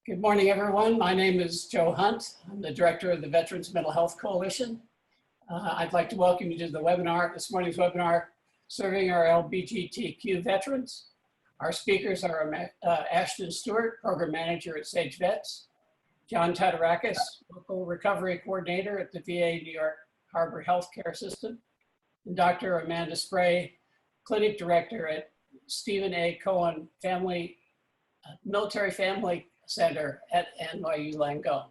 Good morning, everyone. My name is Joe Hunt. I'm the director of the Veterans Mental Health Coalition. I'd like to welcome you to the webinar, this morning's webinar, Serving Our LGBTQ Veterans. Our speakers are Ashton Stewart, Program Manager at Sage Vets, John Tatarakis, Local Recovery Coordinator at the VA New York Harbor Healthcare System, and Dr. Amanda Spray, Clinic Director at Stephen A. Cohen Military Family Center at NYU Langone.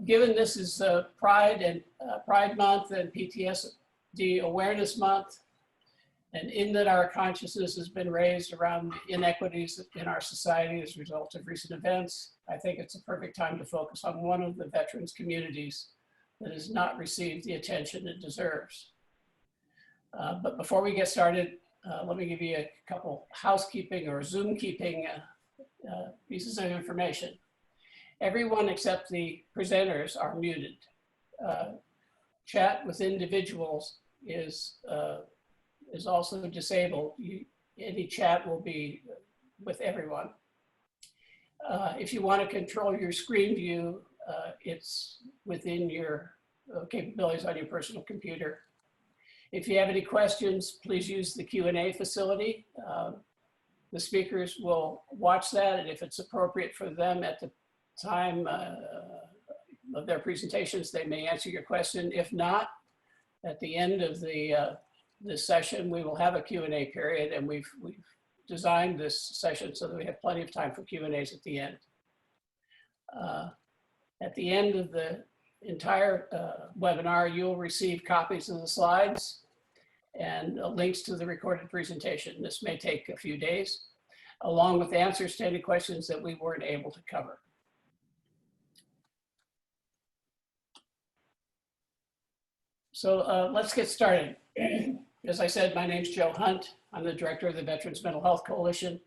Given this is Pride Month and PTSD Awareness Month, and in that our consciousness has been raised around inequities in our society as a result of recent events, I think it's a perfect time to focus on one of the veterans communities that has not received the attention it deserves. But before we get started, let me give you a couple housekeeping or Zoom keeping pieces of information. Everyone except the presenters are muted. Chat with individuals is also disabled. Any chat will be with everyone. If you want to control your screen view, it's within your capabilities on your personal computer. If you have any questions, please use the Q&A facility. The speakers will watch that, and if it's appropriate for them at the time of their presentations, they may answer your question. If not, at the end of this session, we will have a Q&A period, and we've designed this session so that we have plenty of time for Q&As at the end. At the end of the entire webinar, you'll receive copies of the slides and links to the recorded presentation. This may take a few days, along with answers to any questions that we weren't able to cover. So let's get started. As I said, my name's Joe Hunt. I'm the director of the Veterans Mental Health Coalition.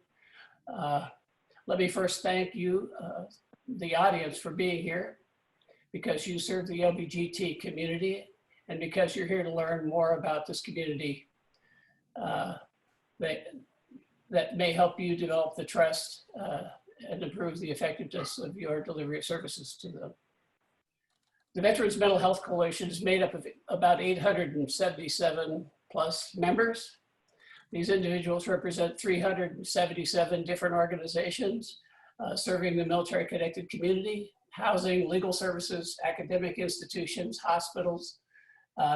Let me first thank you, the audience, for being here, because you serve the LGBT community and because you're here to learn more about this community that may help you develop the trust and improve the effectiveness of your delivery of services to them. The Veterans Mental Health Coalition is made up of about 877 plus members. These individuals represent 377 different organizations serving the military-connected community, housing, legal services, academic institutions, hospitals,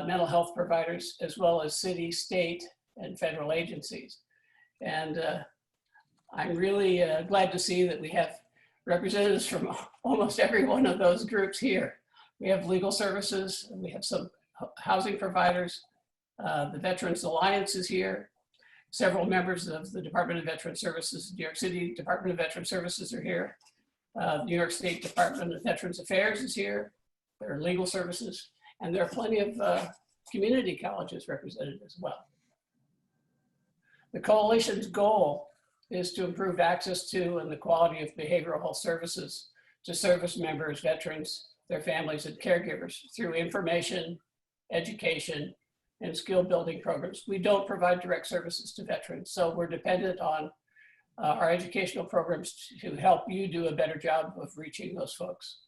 mental health providers, as well as city, state, and federal agencies. And I'm really glad to see that we have representatives from almost every one of those groups here. We have legal services, and we have some housing providers. The Veterans Alliance is here. Several members of the Department of Veteran Services, New York City Department of Veteran Services are here. New York State Department of Veterans Affairs is here. There are legal services, and there are plenty of community colleges represented as well. The coalition's goal is to improve access to and the quality of behavioral health services to service members, veterans, their families, and caregivers through information, education, and skill building programs. We don't provide direct services to veterans, so we're dependent on our educational programs to help you do a better job of reaching those folks.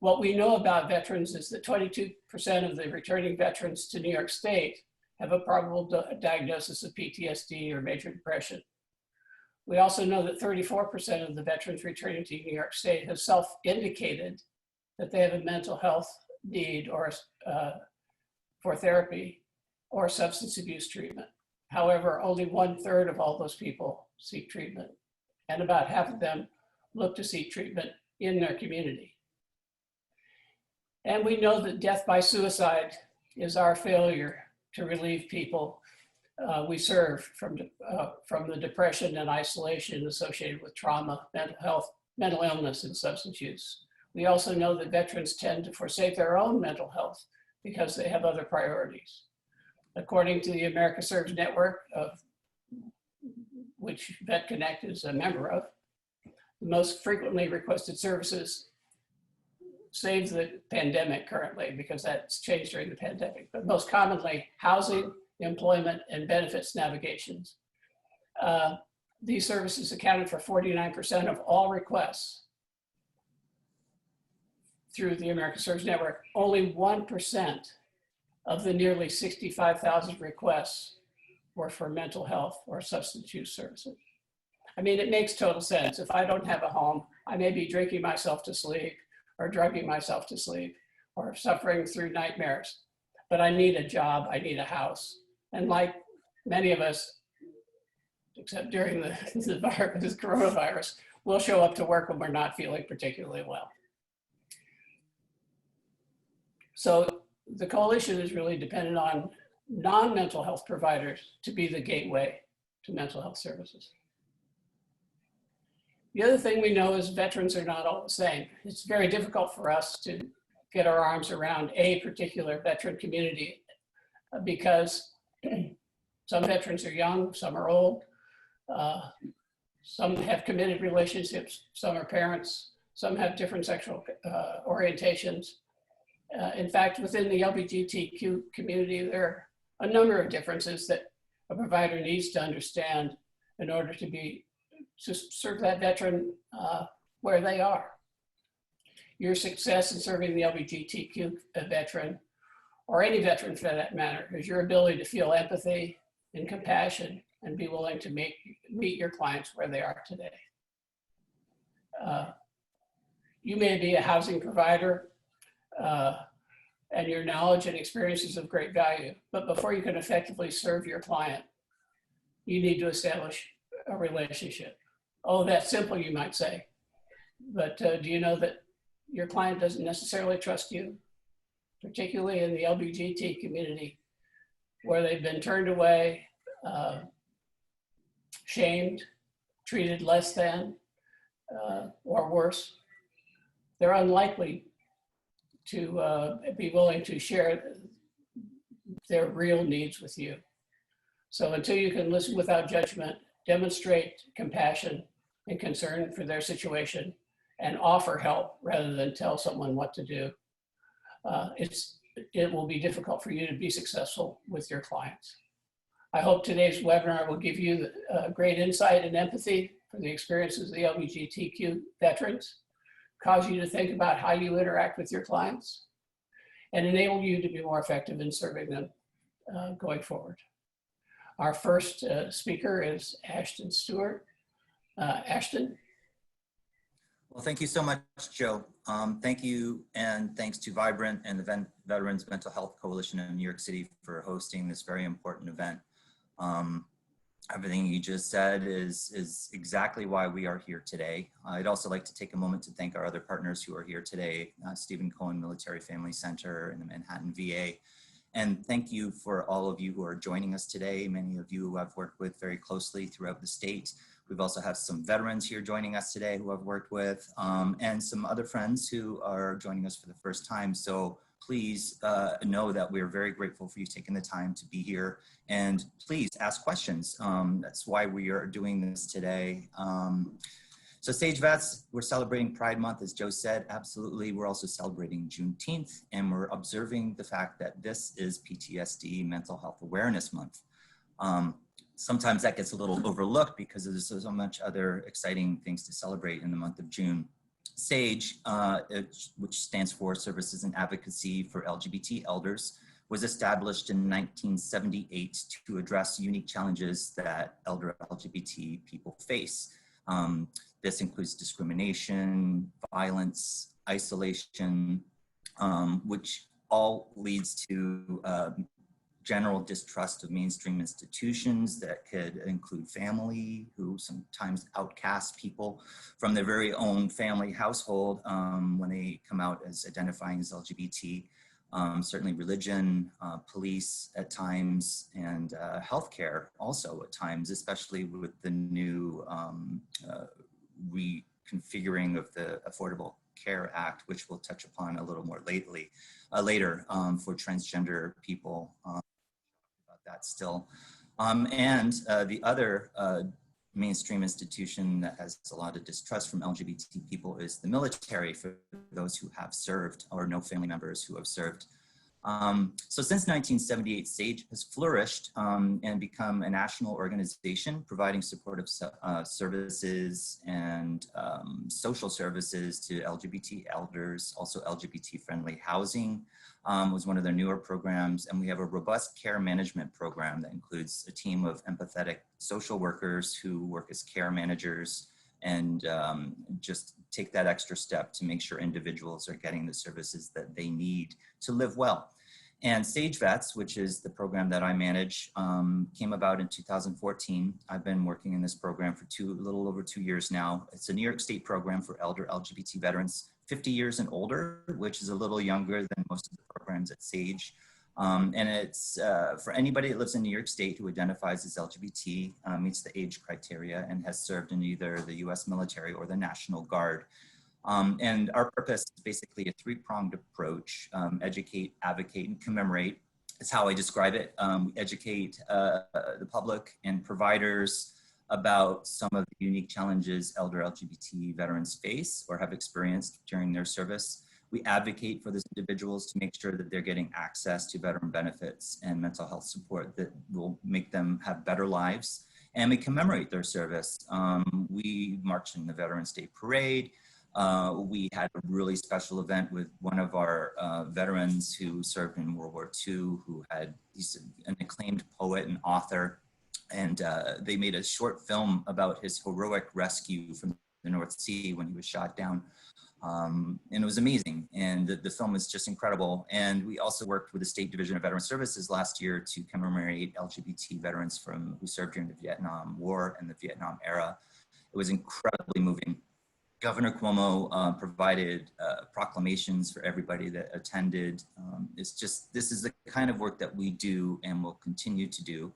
What we know about veterans is that 22% of the returning veterans to New York State have a probable diagnosis of PTSD or major depression. We also know that 34% of the veterans returning to New York State have self-indicated that they have a mental health need or for therapy or substance abuse treatment. However, only 1/3 of all those people seek treatment, and about half of them look to seek treatment in their community. And we know that death by suicide is our failure to relieve people we serve from the depression and isolation associated with trauma, mental health, mental illness, and substance use. We also know that veterans tend to forsake their own mental health because they have other priorities. According to the America Serves Network, of which VetConnect is a member of, the most frequently requested services, save the pandemic currently, because that's changed during the pandemic, but most commonly housing, employment, and benefits navigations. these services accounted for 49% of all requests through the American Service Network. Only 1% of the nearly 65,000 requests were for mental health or substance use services. I mean, it makes total sense. If I don't have a home, I may be drinking myself to sleep or drugging myself to sleep or suffering through nightmares, but I need a job, I need a house. And like many of us, except during this coronavirus, we'll show up to work when we're not feeling particularly well. So the coalition is really dependent on non-mental health providers to be the gateway to mental health services. The other thing we know is veterans are not all the same. It's very difficult for us to get our arms around a particular veteran community because some veterans are young, some are old, some have committed relationships, some are parents, some have different sexual orientations. In fact, within the LGBTQ community, there are a number of differences that a provider needs to understand in order to serve that veteran where they are. Your success in serving the LGBTQ veteran, or any veteran for that matter, is your ability to feel empathy and compassion and be willing to meet your clients where they are today. You may be a housing provider and your knowledge and experience is of great value, but before you can effectively serve your client, you need to establish a relationship. Oh, that's simple, you might say. But do you know that your client doesn't necessarily trust you, particularly in the LGBT community, where they've been turned away, shamed, treated less than, or worse? They're unlikely to be willing to share their real needs with you. So until you can listen without judgment, demonstrate compassion and concern for their situation, and offer help rather than tell someone what to do, it will be difficult for you to be successful with your clients. I hope today's webinar will give you great insight and empathy for the experiences of the LGBTQ veterans, cause you to think about how you interact with your clients, and enable you to be more effective in serving them going forward. Our first speaker is Ashton Stewart. Ashton. Well, thank you so much, Joe. Thank you, and thanks to Vibrant and the Veterans Mental Health Coalition in New York City for hosting this very important event. Everything you just said is exactly why we are here today. I'd also like to take a moment to thank our other partners who are here today, Stephen Cohen Military Family Center and the Manhattan VA. And thank you for all of you who are joining us today, many of you who I've worked with very closely throughout the state. We've also have some veterans here joining us today who I've worked with, and some other friends who are joining us for the first time. So please know that we're very grateful for you taking the time to be here, and please ask questions. That's why we are doing this today. So Sage Vets, we're celebrating Pride Month, as Joe said, absolutely. We're also celebrating Juneteenth, and we're observing the fact that this is PTSD Mental Health Awareness Month. Sometimes that gets a little overlooked because there's so much other exciting things to celebrate in the month of June. SAGE, which stands for Services and Advocacy for LGBT Elders, was established in 1978 to address unique challenges that elder LGBT people face. This includes discrimination, violence, isolation, which all leads to general distrust of mainstream institutions that could include family, who sometimes outcast people from their very own family household when they come out as identifying as LGBT. Certainly religion, police at times, and healthcare also at times, especially with the new reconfiguring of the Affordable Care Act, which we'll touch upon a little more later for transgender people. About that still. And the other mainstream institution that has a lot of distrust from LGBT people is the military, for those who have served or know family members who have served. So since 1978, SAGE has flourished and become a national organization providing supportive services and social services to LGBT elders, also LGBT-friendly housing was one of their newer programs. And we have a robust care management program that includes a team of empathetic social workers who work as care managers and just take that extra step to make sure individuals are getting the services that they need to live well. And SAGE Vets, which is the program that I manage, came about in 2014. I've been working in this program for a little over 2 years now. It's a New York State program for elder LGBT veterans, 50 years and older, which is a little younger than most of the programs at SAGE. And it's for anybody that lives in New York State who identifies as LGBT, meets the age criteria, and has served in either the US military or the National Guard. And our purpose is basically a three-pronged approach: educate, advocate, and commemorate is how I describe it. We educate the public and providers about some of the unique challenges elder LGBT veterans face or have experienced during their service. We advocate for those individuals to make sure that they're getting access to veteran benefits and mental health support that will make them have better lives. And we commemorate their service. We march in the Veterans Day Parade. We had a really special event with one of our veterans who served in World War II, he's an acclaimed poet and author. And they made a short film about his heroic rescue from the North Sea when he was shot down. And it was amazing. And the film is just incredible. And we also worked with the State Division of Veteran Services last year to commemorate LGBT veterans who served during the Vietnam War and the Vietnam era. It was incredibly moving. Governor Cuomo provided proclamations for everybody that attended. This is the kind of work that we do and will continue to do.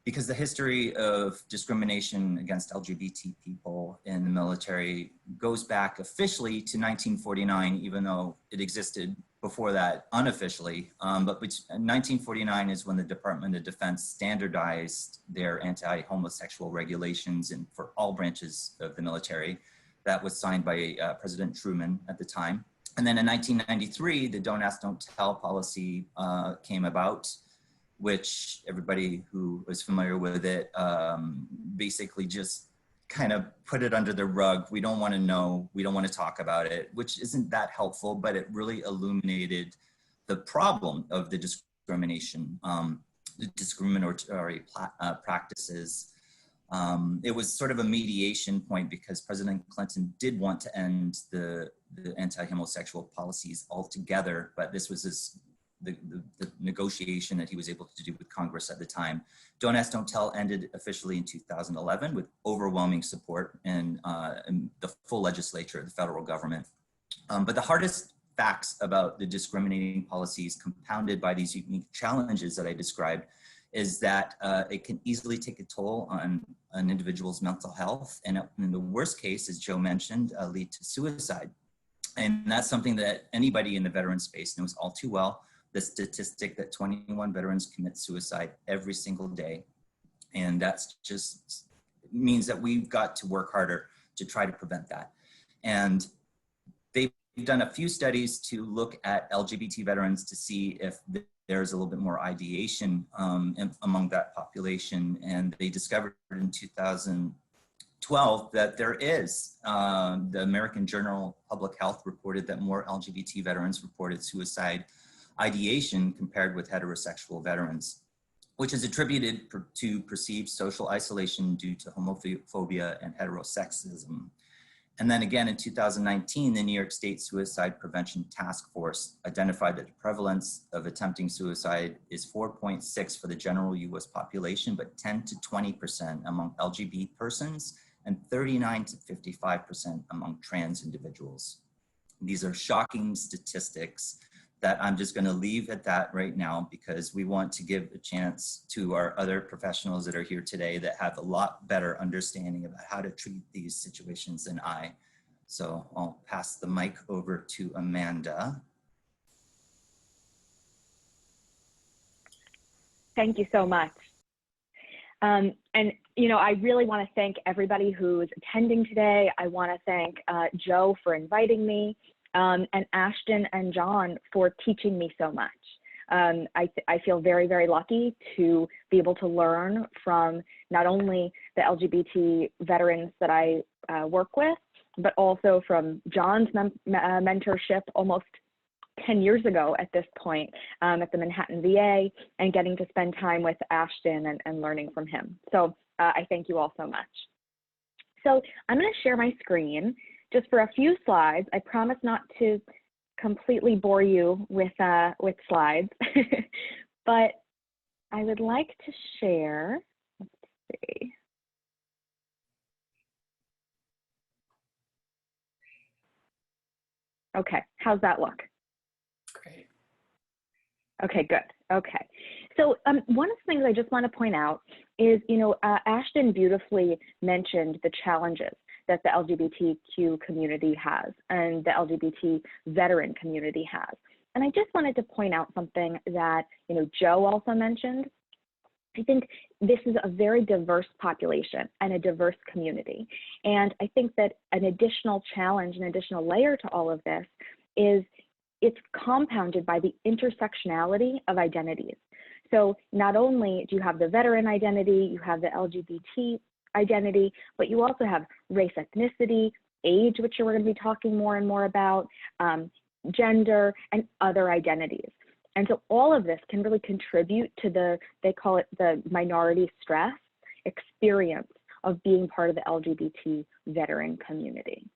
Because the history of discrimination against LGBT people in the military goes back officially to 1949, even though it existed before that unofficially. But 1949 is when the Department of Defense standardized their anti-homosexual regulations for all branches of the military. That was signed by President Truman at the time. And then in 1993, the Don't Ask, Don't Tell policy came about, which everybody who is familiar with it basically just kind of put it under the rug. We don't want to know, we don't want to talk about it, which isn't that helpful, but it really illuminated the problem of the discrimination, the discriminatory practices. It was sort of a mediation point because President Clinton did want to end the anti-homosexual policies altogether, but this was the negotiation that he was able to do with Congress at the time. Don't Ask, Don't Tell ended officially in 2011 with overwhelming support in the full legislature of the federal government. But the hardest facts about the discriminating policies, compounded by these unique challenges that I described, is that it can easily take a toll on an individual's mental health, and in the worst case, as Joe mentioned, lead to suicide. And that's something that anybody in the veteran space knows all too well. The statistic that 21 veterans commit suicide every single day. And that's just means that we've got to work harder to try to prevent that. And they've done a few studies to look at LGBT veterans to see if there's a little bit more ideation among that population. And they discovered in 2012 that there is. The American Journal of Public Health reported that more LGBT veterans reported suicide ideation compared with heterosexual veterans, which is attributed to perceived social isolation due to homophobia and heterosexism. And then again in 2019, the New York State Suicide Prevention Task Force identified that the prevalence of attempting suicide is 4.6 for the general US population, but 10 to 20% among LGBT persons and 39 to 55% among trans individuals. These are shocking statistics that I'm just going to leave at that right now because we want to give a chance to our other professionals that are here today that have a lot better understanding about how to treat these situations than I. So I'll pass the mic over to Amanda. Thank you so much. And, you know, I really want to thank everybody who's attending today. I want to thank Joe for inviting me. and Ashton and John for teaching me so much. I feel very, very lucky to be able to learn from not only the LGBT veterans that I work with, but also from John's mentorship almost 10 years ago at this point at the Manhattan VA, and getting to spend time with Ashton and learning from him. So I thank you all so much. So I'm going to share my screen just for a few slides. I promise not to completely bore you with slides, but I would like to share, let's see. Okay, how's that look? Great. Okay, good. Okay. So one of the things I just want to point out is, Ashton beautifully mentioned the challenges that the LGBTQ community has and the LGBT veteran community has. And I just wanted to point out something that, Joe also mentioned. I think this is a very diverse population and a diverse community. And I think that an additional challenge, an additional layer to all of this is it's compounded by the intersectionality of identities. So not only do you have the veteran identity, you have the LGBT identity, but you also have race, ethnicity, age, which we're going to be talking more and more about, gender, and other identities. And so all of this can really contribute to they call it the minority stress experience of being part of the LGBT veteran community.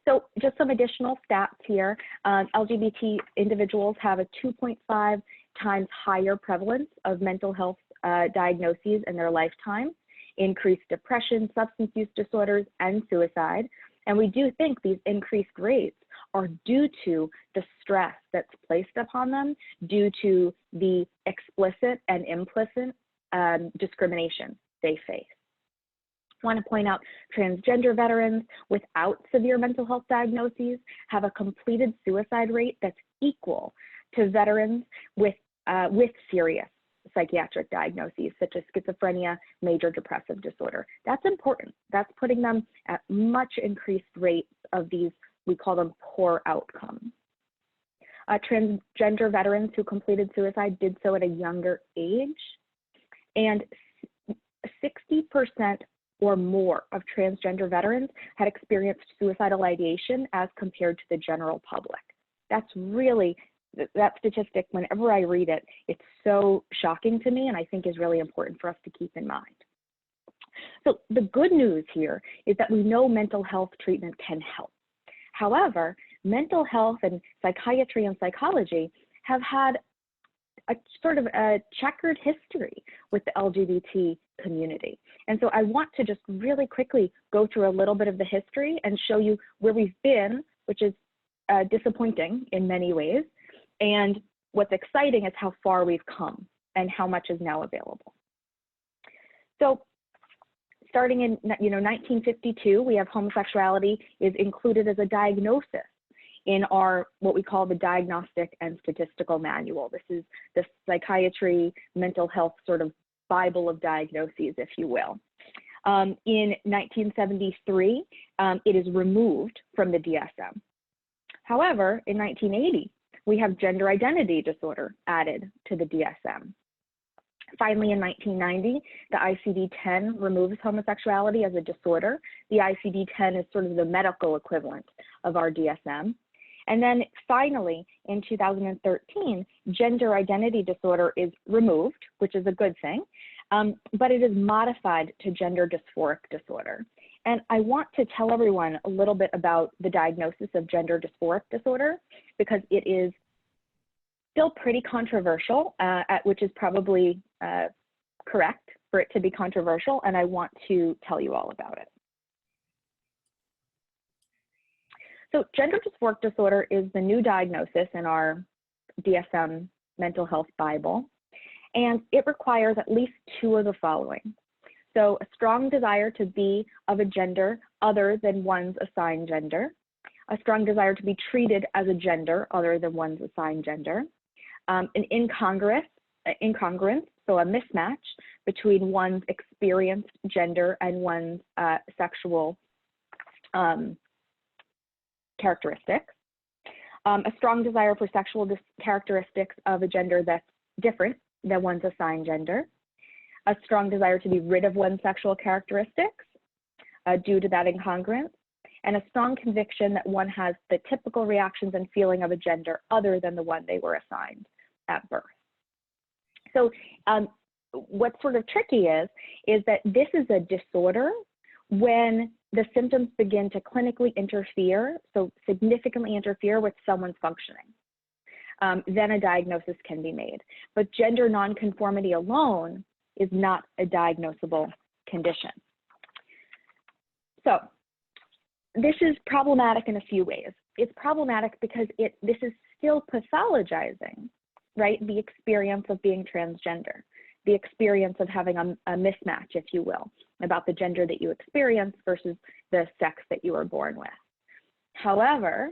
So just some additional stats here. LGBT individuals have a 2.5 times higher prevalence of mental health diagnoses in their lifetime, increased depression, substance use disorders, and suicide. And we do think these increased rates are due to the stress that's placed upon them due to the explicit and implicit discrimination they face. I want to point out transgender veterans without severe mental health diagnoses have a completed suicide rate that's equal to veterans with serious psychiatric diagnoses such as schizophrenia, major depressive disorder. That's important. That's putting them at much increased rates of these, we call them poor outcomes. Transgender veterans who completed suicide did so at a younger age, and 60% or more of transgender veterans had experienced suicidal ideation as compared to the general public. That's really, that statistic, whenever I read it, it's so shocking to me, and I think is really important for us to keep in mind. So the good news here is that we know mental health treatment can help. However, mental health and psychiatry and psychology have had a sort of a checkered history with the LGBT community. And so I want to just really quickly go through a little bit of the history and show you where we've been, which is disappointing in many ways. And what's exciting is how far we've come and how much is now available. So starting in 1952, we have homosexuality is included as a diagnosis in our, what we call the Diagnostic and Statistical Manual. This is the psychiatry, mental health sort of Bible of diagnoses, if you will. In 1973, it is removed from the DSM. However, in 1980, we have gender identity disorder added to the DSM. Finally, in 1990, the ICD-10 removes homosexuality as a disorder. The ICD-10 is sort of the medical equivalent of our DSM. And then finally, in 2013, gender identity disorder is removed, which is a good thing, but it is modified to gender dysphoric disorder. And I want to tell everyone a little bit about the diagnosis of gender dysphoric disorder, because it is still pretty controversial, which is probably correct for it to be controversial, and I want to tell you all about it. So gender dysphoric disorder is the new diagnosis in our DSM mental health Bible, and it requires at least two of the following. So a strong desire to be of a gender other than one's assigned gender, a strong desire to be treated as a gender other than one's assigned gender, an incongruence, so a mismatch between one's experienced gender and one's sexual characteristics, a strong desire for sexual characteristics of a gender that's different than one's assigned gender, a strong desire to be rid of one's sexual characteristics due to that incongruence, and a strong conviction that one has the typical reactions and feeling of a gender other than the one they were assigned at birth. So what's sort of tricky is that this is a disorder when the symptoms begin to clinically interfere, so significantly interfere with someone's functioning. Then a diagnosis can be made. But gender nonconformity alone is not a diagnosable condition. So this is problematic in a few ways. It's problematic because this is still pathologizing, right, the experience of being transgender, the experience of having a mismatch, if you will, about the gender that you experience versus the sex that you were born with. However,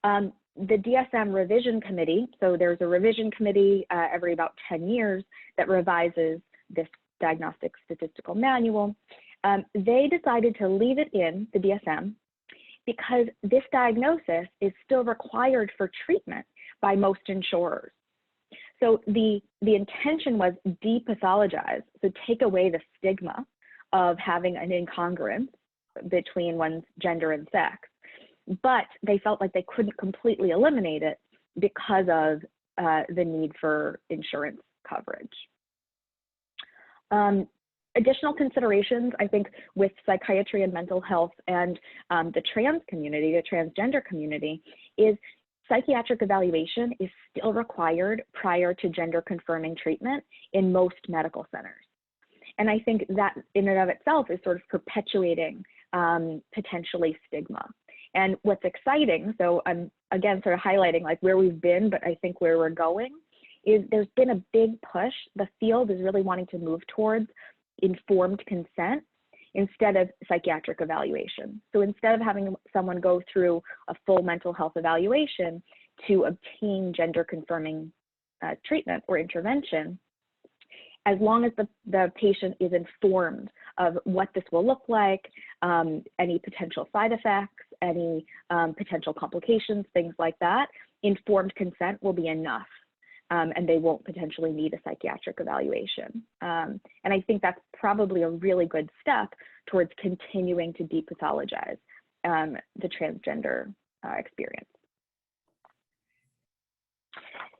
the DSM revision committee, so there's a revision committee every about 10 years that revises this diagnostic statistical manual. They decided to leave it in the DSM because this diagnosis is still required for treatment by most insurers. So the intention was depathologize, so take away the stigma of having an incongruence between one's gender and sex, but they felt like they couldn't completely eliminate it because of the need for insurance coverage. Additional considerations, I think, with psychiatry and mental health and the trans community, the transgender community, is psychiatric evaluation is still required prior to gender confirming treatment in most medical centers. And I think that in and of itself is sort of perpetuating potentially stigma. And what's exciting, so I'm again sort of highlighting like where we've been, but I think where we're going, is there's been a big push. The field is really wanting to move towards informed consent instead of psychiatric evaluation. So instead of having someone go through a full mental health evaluation to obtain gender confirming treatment or intervention, as long as the patient is informed of what this will look like, any potential side effects, any potential complications, things like that, informed consent will be enough. And they won't potentially need a psychiatric evaluation. And I think that's probably a really good step towards continuing to depathologize the transgender experience.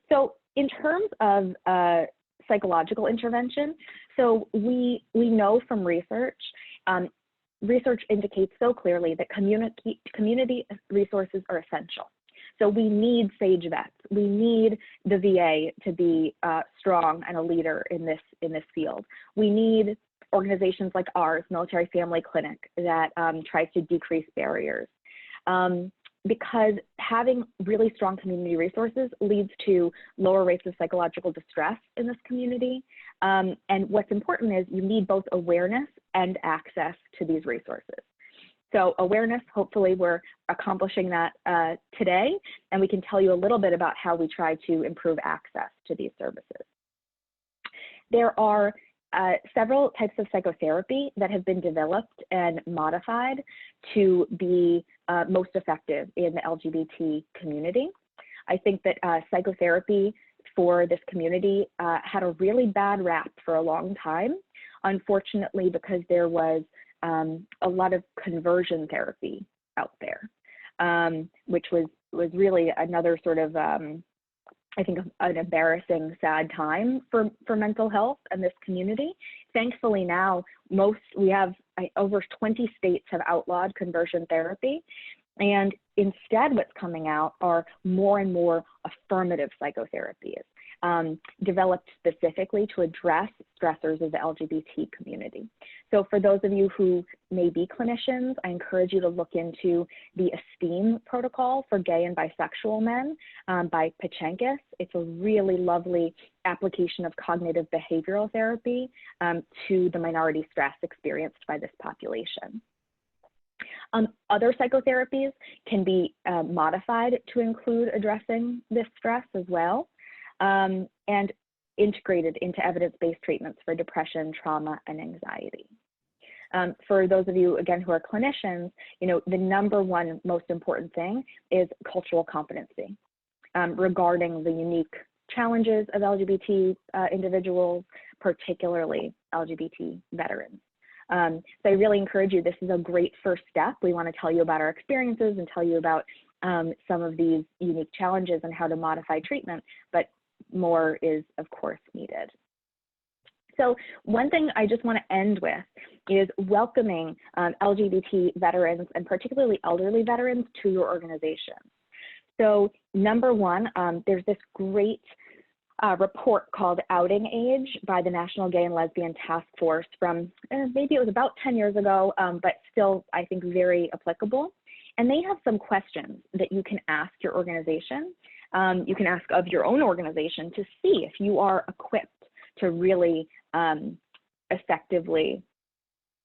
So in terms of psychological intervention, so we know from research, research indicates so clearly that community resources are essential. So we need SAGE vets. We need the VA to be strong and a leader in this field. We need organizations like ours, Military Family Clinic, that tries to decrease barriers. Because having really strong community resources leads to lower rates of psychological distress in this community. And what's important is you need both awareness and access to these resources. So awareness, hopefully we're accomplishing that today, and we can tell you a little bit about how we try to improve access to these services. There are several types of psychotherapy that have been developed and modified to be most effective in the LGBT community. I think that psychotherapy for this community had a really bad rap for a long time, unfortunately, because there was a lot of conversion therapy out there, which was really another sort of, I think, an embarrassing, sad time for mental health and this community. Thankfully now, we have over 20 states have outlawed conversion therapy. And instead what's coming out are more and more affirmative psychotherapies, developed specifically to address stressors of the LGBT community. So for those of you who may be clinicians, I encourage you to look into the ESTEEM protocol for gay and bisexual men by Pachenkis. It's a really lovely application of cognitive behavioral therapy to the minority stress experienced by this population. Other psychotherapies can be modified to include addressing this stress as well, and integrated into evidence-based treatments for depression, trauma, and anxiety. For those of you, again, who are clinicians, you know, the number one most important thing is cultural competency regarding the unique challenges of LGBT individuals, particularly LGBT veterans. So I really encourage you, this is a great first step. We want to tell you about our experiences and tell you about some of these unique challenges and how to modify treatment, but more is, of course, needed. So one thing I just want to end with is welcoming LGBT veterans and particularly elderly veterans to your organization. So number one, there's this great report called Outing Age by the National Gay and Lesbian Task Force from maybe it was about 10 years ago, but still I think very applicable. And they have some questions that you can ask your organization. You can ask of your own organization to see if you are equipped to really effectively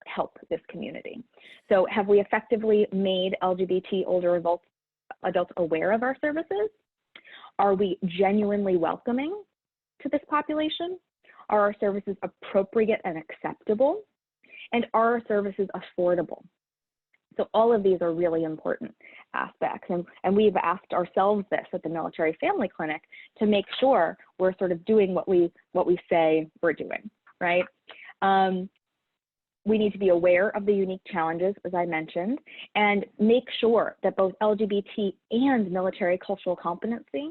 help this community. So have we effectively made LGBT older adults aware of our services? Are we genuinely welcoming to this population? Are our services appropriate and acceptable? And are our services affordable? So all of these are really important aspects. And we've asked ourselves this at the Military Family Clinic to make sure we're sort of doing what we say we're doing, right? We need to be aware of the unique challenges, as I mentioned, and make sure that both LGBT and military cultural competency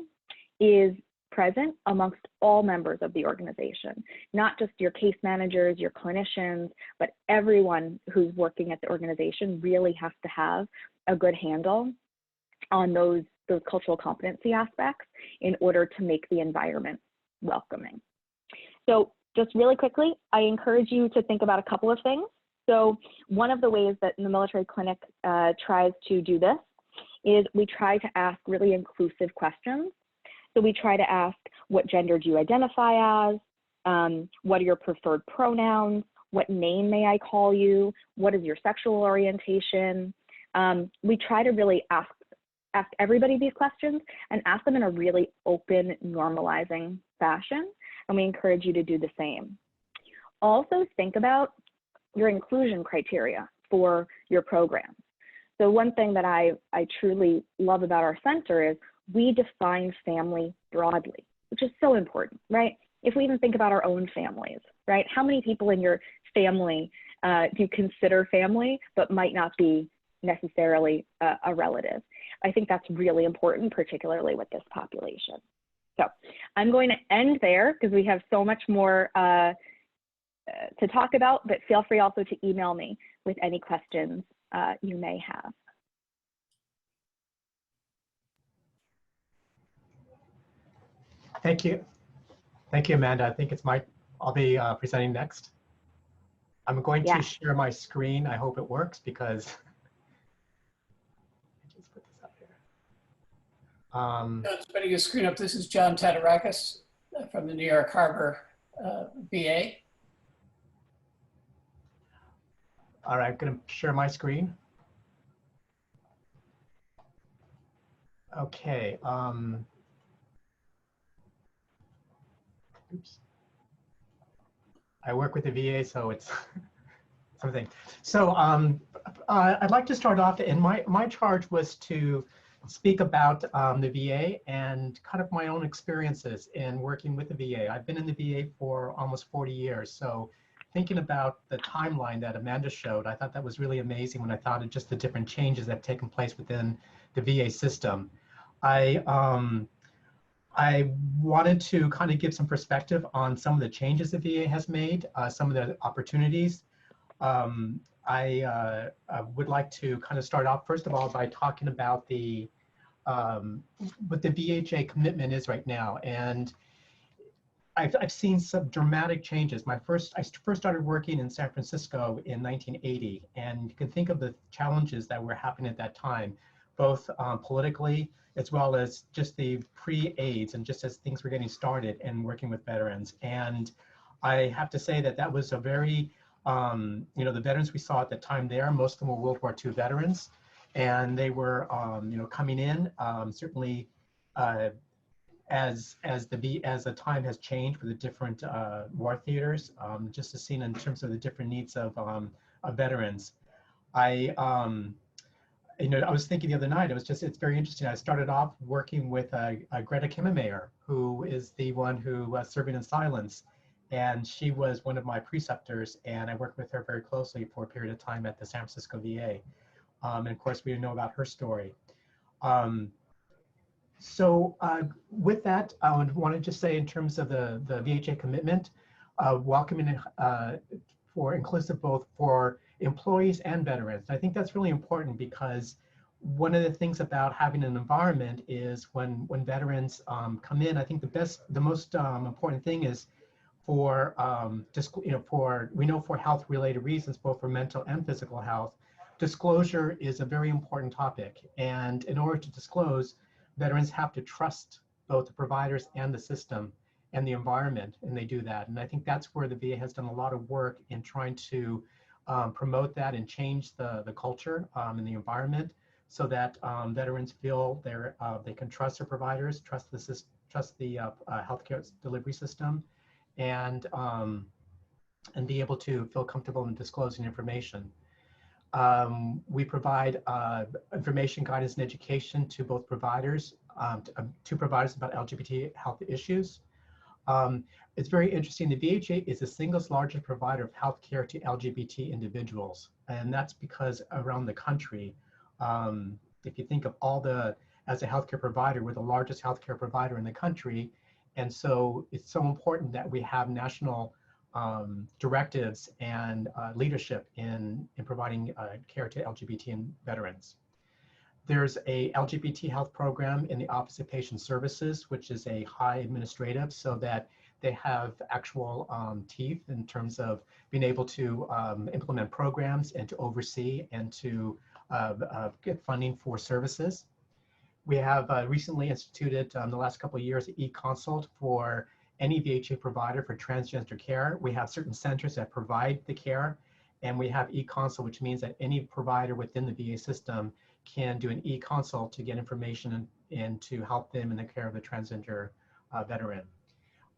is present amongst all members of the organization, not just your case managers, your clinicians, but everyone who's working at the organization really has to have a good handle on those cultural competency aspects in order to make the environment welcoming. So just really quickly, I encourage you to think about a couple of things. So one of the ways that the military clinic tries to do this is we try to ask really inclusive questions. So we try to ask, what gender do you identify as? What are your preferred pronouns? What name may I call you? What is your sexual orientation? We try to really ask everybody these questions and ask them in a really open, normalizing fashion. And we encourage you to do the same. Also think about your inclusion criteria for your program. So one thing that I truly love about our center is we define family broadly, which is so important, right? If we even think about our own families, right? How many people in your family do you consider family, but might not be necessarily a relative? I think that's really important, particularly with this population. So I'm going to end there because we have so much more to talk about, but feel free also to email me with any questions you may have. Thank you. Thank you, Amanda. I think it's I'll be presenting next. I'm going to share my screen. I hope it works because just put this up here. Putting your screen up. This is John Tatarakis from the New York Harbor VA. All right, I'm going to share my screen. Okay. Oops. I work with the VA, so it's something. So I'd like to start off, and my charge was to speak about the VA and kind of my own experiences in working with the VA. I've been in the VA for almost 40 years, so thinking about the timeline that Amanda showed, I thought that was really amazing when I thought of just the different changes that have taken place within the VA system. I wanted to kind of give some perspective on some of the changes the VA has made, some of the opportunities. I would like to kind of start off, first of all, by talking about what the VHA commitment is right now. And I've seen some dramatic changes. I first started working in San Francisco in 1980, and you can think of the challenges that were happening at that time, both politically, as well as just the pre-AIDS and just as things were getting started and working with veterans. And I have to say that was a very, the veterans we saw at the time there, most of them were World War II veterans, and they were, coming in, certainly as the time has changed for the different war theaters, just as seen in terms of the different needs of veterans. I was thinking the other night, it's very interesting. I started off working with Greta Kimmelmayer, who is the one who was serving in silence. And she was one of my preceptors, and I worked with her very closely for a period of time at the San Francisco VA. And of course, we know about her story. With that, I want to just say in terms of the VHA commitment, welcoming for inclusive both for employees and veterans. I think that's really important because one of the things about having an environment is when veterans come in, I think the most important thing is for we know for health related reasons, both for mental and physical health, disclosure is a very important topic. And in order to disclose, veterans have to trust both the providers and the system and the environment, and they do that. And I think that's where the VA has done a lot of work in trying to promote that and change the culture and the environment so that veterans feel they can trust their providers, trust the healthcare delivery system, and be able to feel comfortable in disclosing information. We provide information, guidance, and education to both providers, to providers about LGBT health issues. It's very interesting. The VHA is the single largest provider of healthcare to LGBT individuals, and that's because around the country, if you think of as a healthcare provider, we're the largest healthcare provider in the country, and so it's so important that we have national directives and leadership in providing care to LGBT and veterans. There's a LGBT health program in the Office of Patient Services, which is a high administrative, so that they have actual teeth in terms of being able to implement programs and to oversee and to get funding for services. We have recently instituted in the last couple of years e-consult for any VHA provider for transgender care. We have certain centers that provide the care, and we have e-consult, which means that any provider within the VA system can do an e-consult to get information and to help them in the care of the transgender veteran.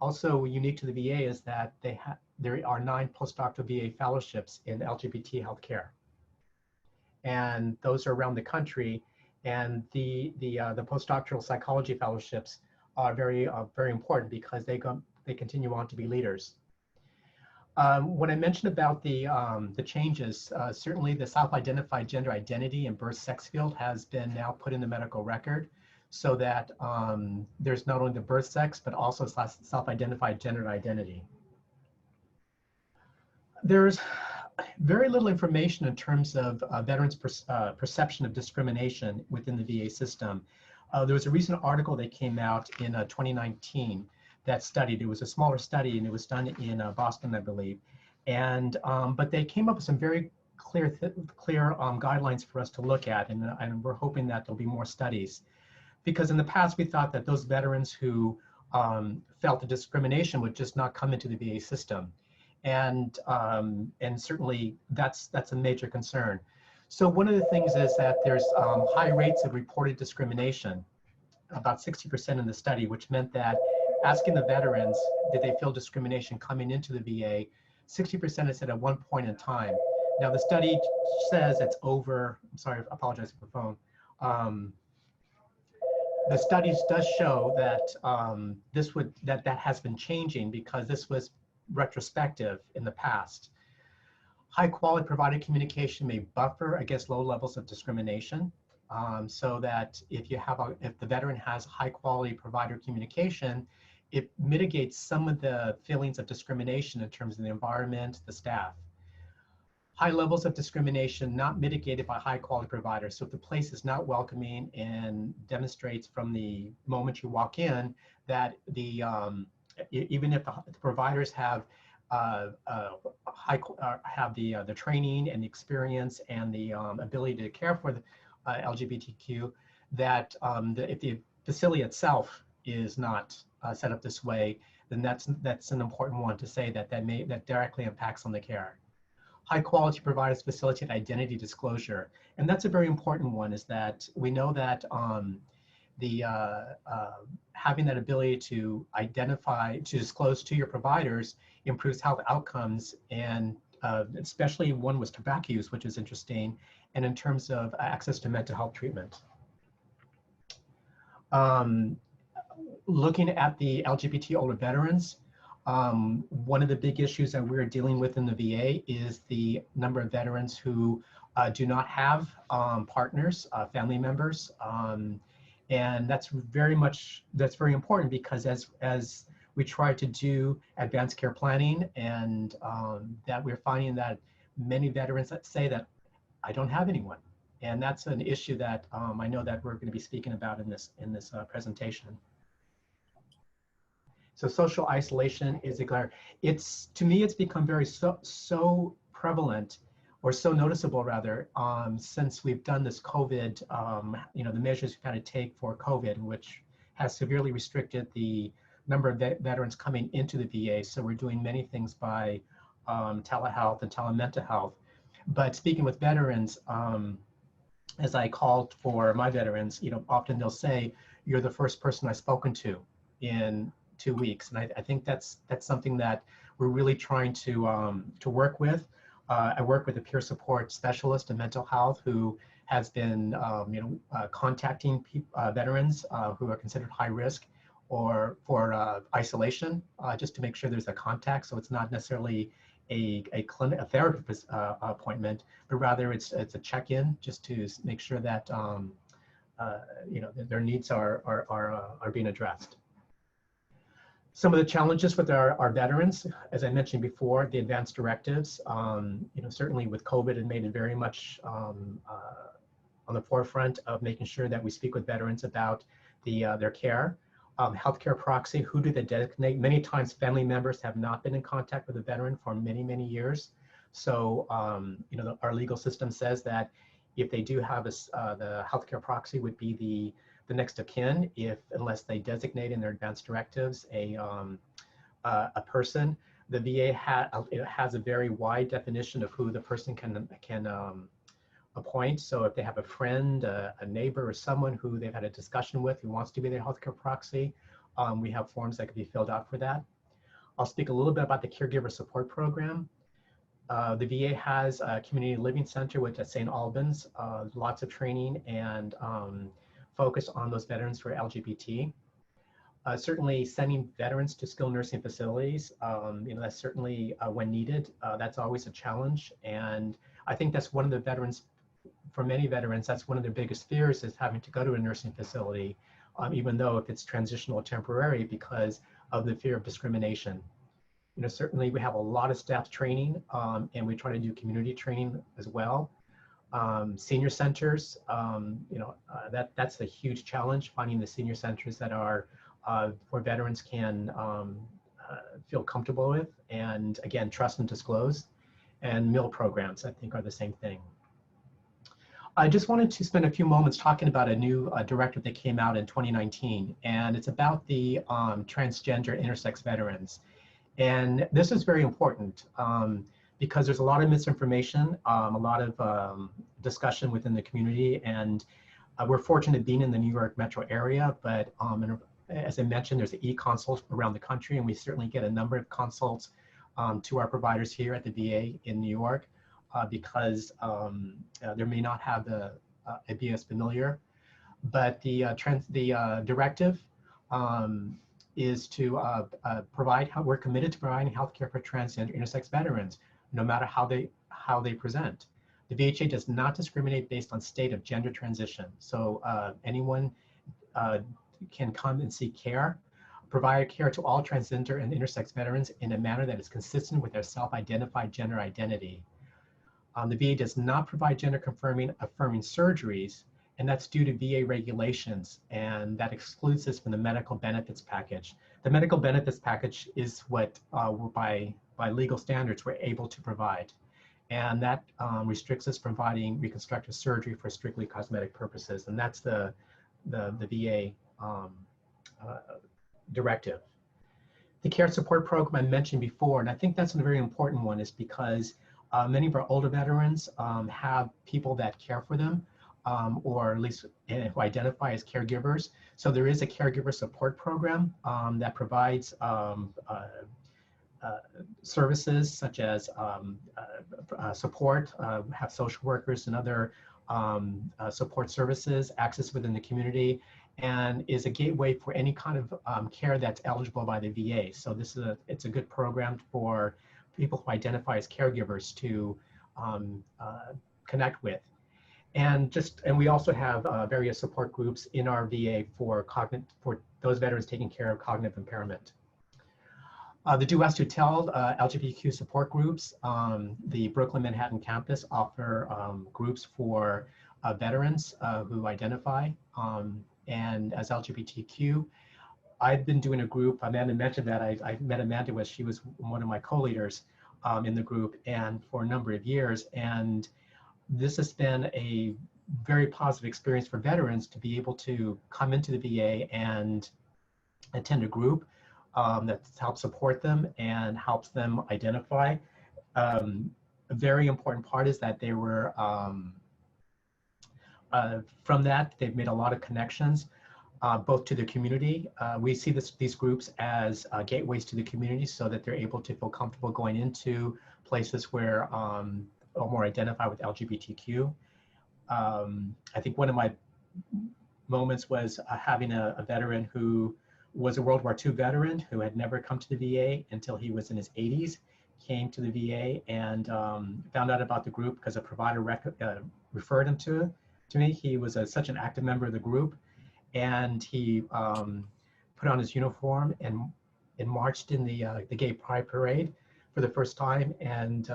Also unique to the VA is that there are 9 postdoctoral VA fellowships in LGBT healthcare, and those are around the country. And the postdoctoral psychology fellowships are very important because they continue on to be leaders. When I mentioned about the changes, certainly the self-identified gender identity and birth sex field has been now put in the medical record, so that there's not only the birth sex, but also self-identified gender identity. There's very little information in terms of veterans' perception of discrimination within the VA system. There was a recent article that came out in 2019 that studied. It was a smaller study, and it was done in Boston, I believe. And but they came up with some very clear guidelines for us to look at, and we're hoping that there'll be more studies. Because in the past, we thought that those veterans who felt the discrimination would just not come into the VA system. And certainly that's a major concern. So one of the things is that there's high rates of reported discrimination, about 60% in the study, which meant that asking the veterans, did they feel discrimination coming into the VA, 60% had said at one point in time. Now the study says it's over, I'm sorry, I apologize for the phone. The studies does show that that has been changing because this was retrospective in the past. High quality provider communication may buffer against low levels of discrimination, so that if the veteran has high quality provider communication, it mitigates some of the feelings of discrimination in terms of the environment, the staff. High levels of discrimination not mitigated by high quality providers. So if the place is not welcoming and demonstrates from the moment you walk in that even if the providers have the training and the experience and the ability to care for the LGBTQ, that if the facility itself is not set up this way, then that's an important one to say that directly impacts on the care. High quality providers facilitate identity disclosure, and that's a very important one. Is that we know that having that ability to disclose to your providers improves health outcomes and especially one was tobacco use, which is interesting, and in terms of access to mental health treatment. Looking at the LGBT older veterans, one of the big issues that we're dealing with in the VA is the number of veterans who do not have partners, family members. And that's very important because as we try to do advanced care planning, and that we're finding that many veterans that say that I don't have anyone. And that's an issue that I know that we're going to be speaking about in this presentation. So social isolation is a to me, it's become very so prevalent, or so noticeable rather, since we've done this COVID, the measures we kind of take for COVID, which has severely restricted the number of veterans coming into the VA. So we're doing many things by telehealth and telemental health. But speaking with veterans, as I called for my veterans, often they'll say, "You're the first person I've spoken to in 2 weeks," and I think that's something that we're really trying to work with. I work with a peer support specialist in mental health who has been contacting veterans who are considered high risk or for isolation, just to make sure there's a contact. So it's not necessarily a therapist appointment, but rather it's a check-in just to make sure that their needs are being addressed. Some of the challenges with our veterans, as I mentioned before, the advanced directives, certainly with COVID, it made it very much on the forefront of making sure that we speak with veterans about their care. Healthcare proxy, who do they designate? Many times family members have not been in contact with a veteran for many, many years. So, our legal system says that if they do have the healthcare proxy would be the next of kin, unless they designate in their advanced directives a person. The VA has a very wide definition of who the person can appoint. So if they have a friend, a neighbor, or someone who they've had a discussion with who wants to be their healthcare proxy, we have forms that can be filled out for that. I'll speak a little bit about the caregiver support program. The VA has a community living center, which at St. Albans, lots of training and focus on those veterans who are LGBT. Certainly sending veterans to skilled nursing facilities, that's certainly when needed, that's always a challenge. And I think that's one of the veterans, for many veterans, that's one of their biggest fears, is having to go to a nursing facility, even though if it's transitional or temporary, because of the fear of discrimination. Certainly we have a lot of staff training, and we try to do community training as well. Senior centers, that's a huge challenge, finding the senior centers that are where veterans can feel comfortable with, and again, trust and disclose. And meal programs, I think, are the same thing. I just wanted to spend a few moments talking about a new directive that came out in 2019, and it's about the transgender intersex veterans. And this is very important because there's a lot of misinformation, a lot of discussion within the community, and we're fortunate being in the New York metro area, but as I mentioned, there's an e-consult around the country, and we certainly get a number of consults to our providers here at the VA in New York because there may not have a BS familiar, but the directive is to we're committed to providing healthcare for transgender intersex veterans, no matter how they present. The VHA does not discriminate based on state of gender transition. So anyone can come and seek care, provide care to all transgender and intersex veterans in a manner that is consistent with their self-identified gender identity. The VA does not provide gender affirming surgeries, and that's due to VA regulations, and that excludes us from the medical benefits package. The medical benefits package is what by legal standards we're able to provide, and that restricts us from providing reconstructive surgery for strictly cosmetic purposes, and that's the VA directive. The care support program I mentioned before, and I think that's a very important one, is because many of our older veterans have people that care for them, or at least who identify as caregivers. So there is a caregiver support program that provides services such as support, have social workers and other support services, access within the community, and is a gateway for any kind of care that's eligible by the VA. So it's a good program for people who identify as caregivers to connect with. And we also have various support groups in our VA for those veterans taking care of cognitive impairment. The Do As to Tell LGBTQ support groups, the Brooklyn Manhattan campus offer groups for veterans who identify and as LGBTQ. I've been doing a group. Amanda mentioned that I met Amanda she was one of my co-leaders in the group, and for a number of years. And this has been a very positive experience for veterans to be able to come into the VA and attend a group that helps support them and helps them identify. A very important part is that they were, from that, they've made a lot of connections, both to the community. We see these groups as gateways to the community so that they're able to feel comfortable going into places where or more identify with LGBTQ. I think one of my moments was having a veteran who was a World War II veteran who had never come to the VA until he was in his 80s, came to the VA and found out about the group because a provider referred him to me. He was such an active member of the group, and he put on his uniform and marched in the Gay Pride Parade for the first time. And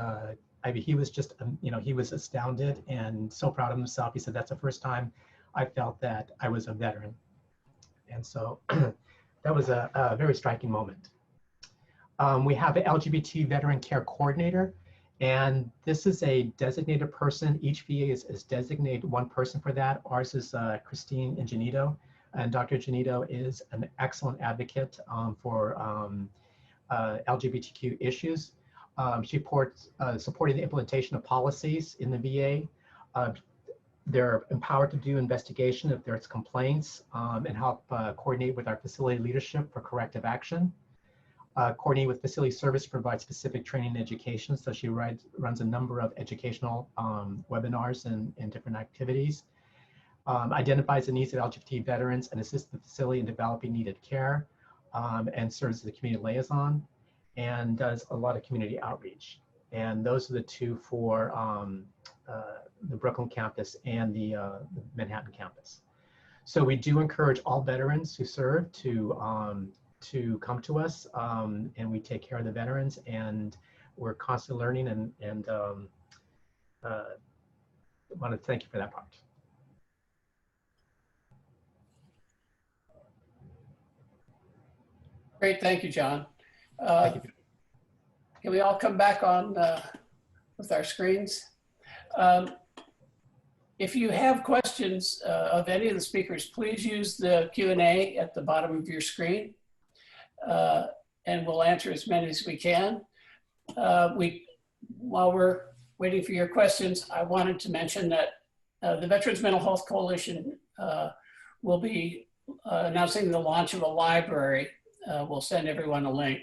I mean, he was just, he was astounded and so proud of himself. He said, that's the first time I felt that I was a veteran. And so that was a very striking moment. We have an LGBT veteran care coordinator, and this is a designated person. Each VA is designated one person for that. Ours is Christine Ingenito, and Dr. Ingenito is an excellent advocate for LGBTQ issues. She supporting the implementation of policies in the VA. They're empowered to do investigation if there's complaints and help coordinate with our facility leadership for corrective action. Coordinate with facility service to provide specific training and education. So she runs a number of educational webinars and different activities. Identifies the needs of LGBT veterans and assists the facility in developing needed care, and serves as the community liaison, and does a lot of community outreach. And those are the two for the Brooklyn campus and the Manhattan campus. So we do encourage all veterans who serve to come to us, and we take care of the veterans, and we're constantly learning, and want to thank you for that part. Great, thank you, John. Thank you. Can we all come back on with our screens? If you have questions of any of the speakers, please use the Q&A at the bottom of your screen, and we'll answer as many as we can. While we're waiting for your questions, I wanted to mention that the Veterans Mental Health Coalition will be announcing the launch of a library. We'll send everyone a link.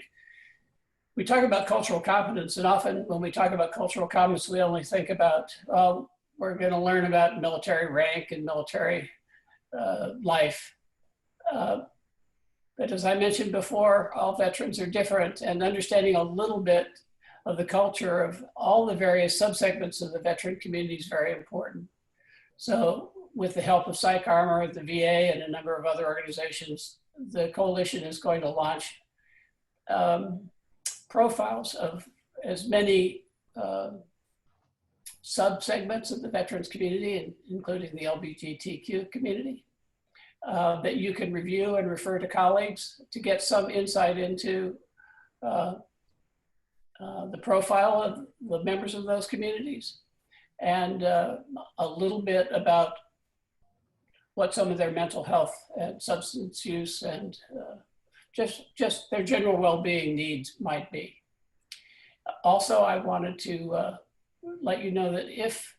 We talk about cultural competence, and often when we talk about cultural competence, we only think about, we're going to learn about military rank and military life. But as I mentioned before, all veterans are different, and understanding a little bit of the culture of all the various subsegments of the veteran community is very important. So with the help of PsychArmor, the VA, and a number of other organizations, the coalition is going to launch profiles of as many subsegments of the veterans community, including the LGBTQ community, that you can review and refer to colleagues to get some insight into the profile of the members of those communities, and a little bit about what some of their mental health and substance use and just their general well-being needs might be. Also, I wanted to let you know that if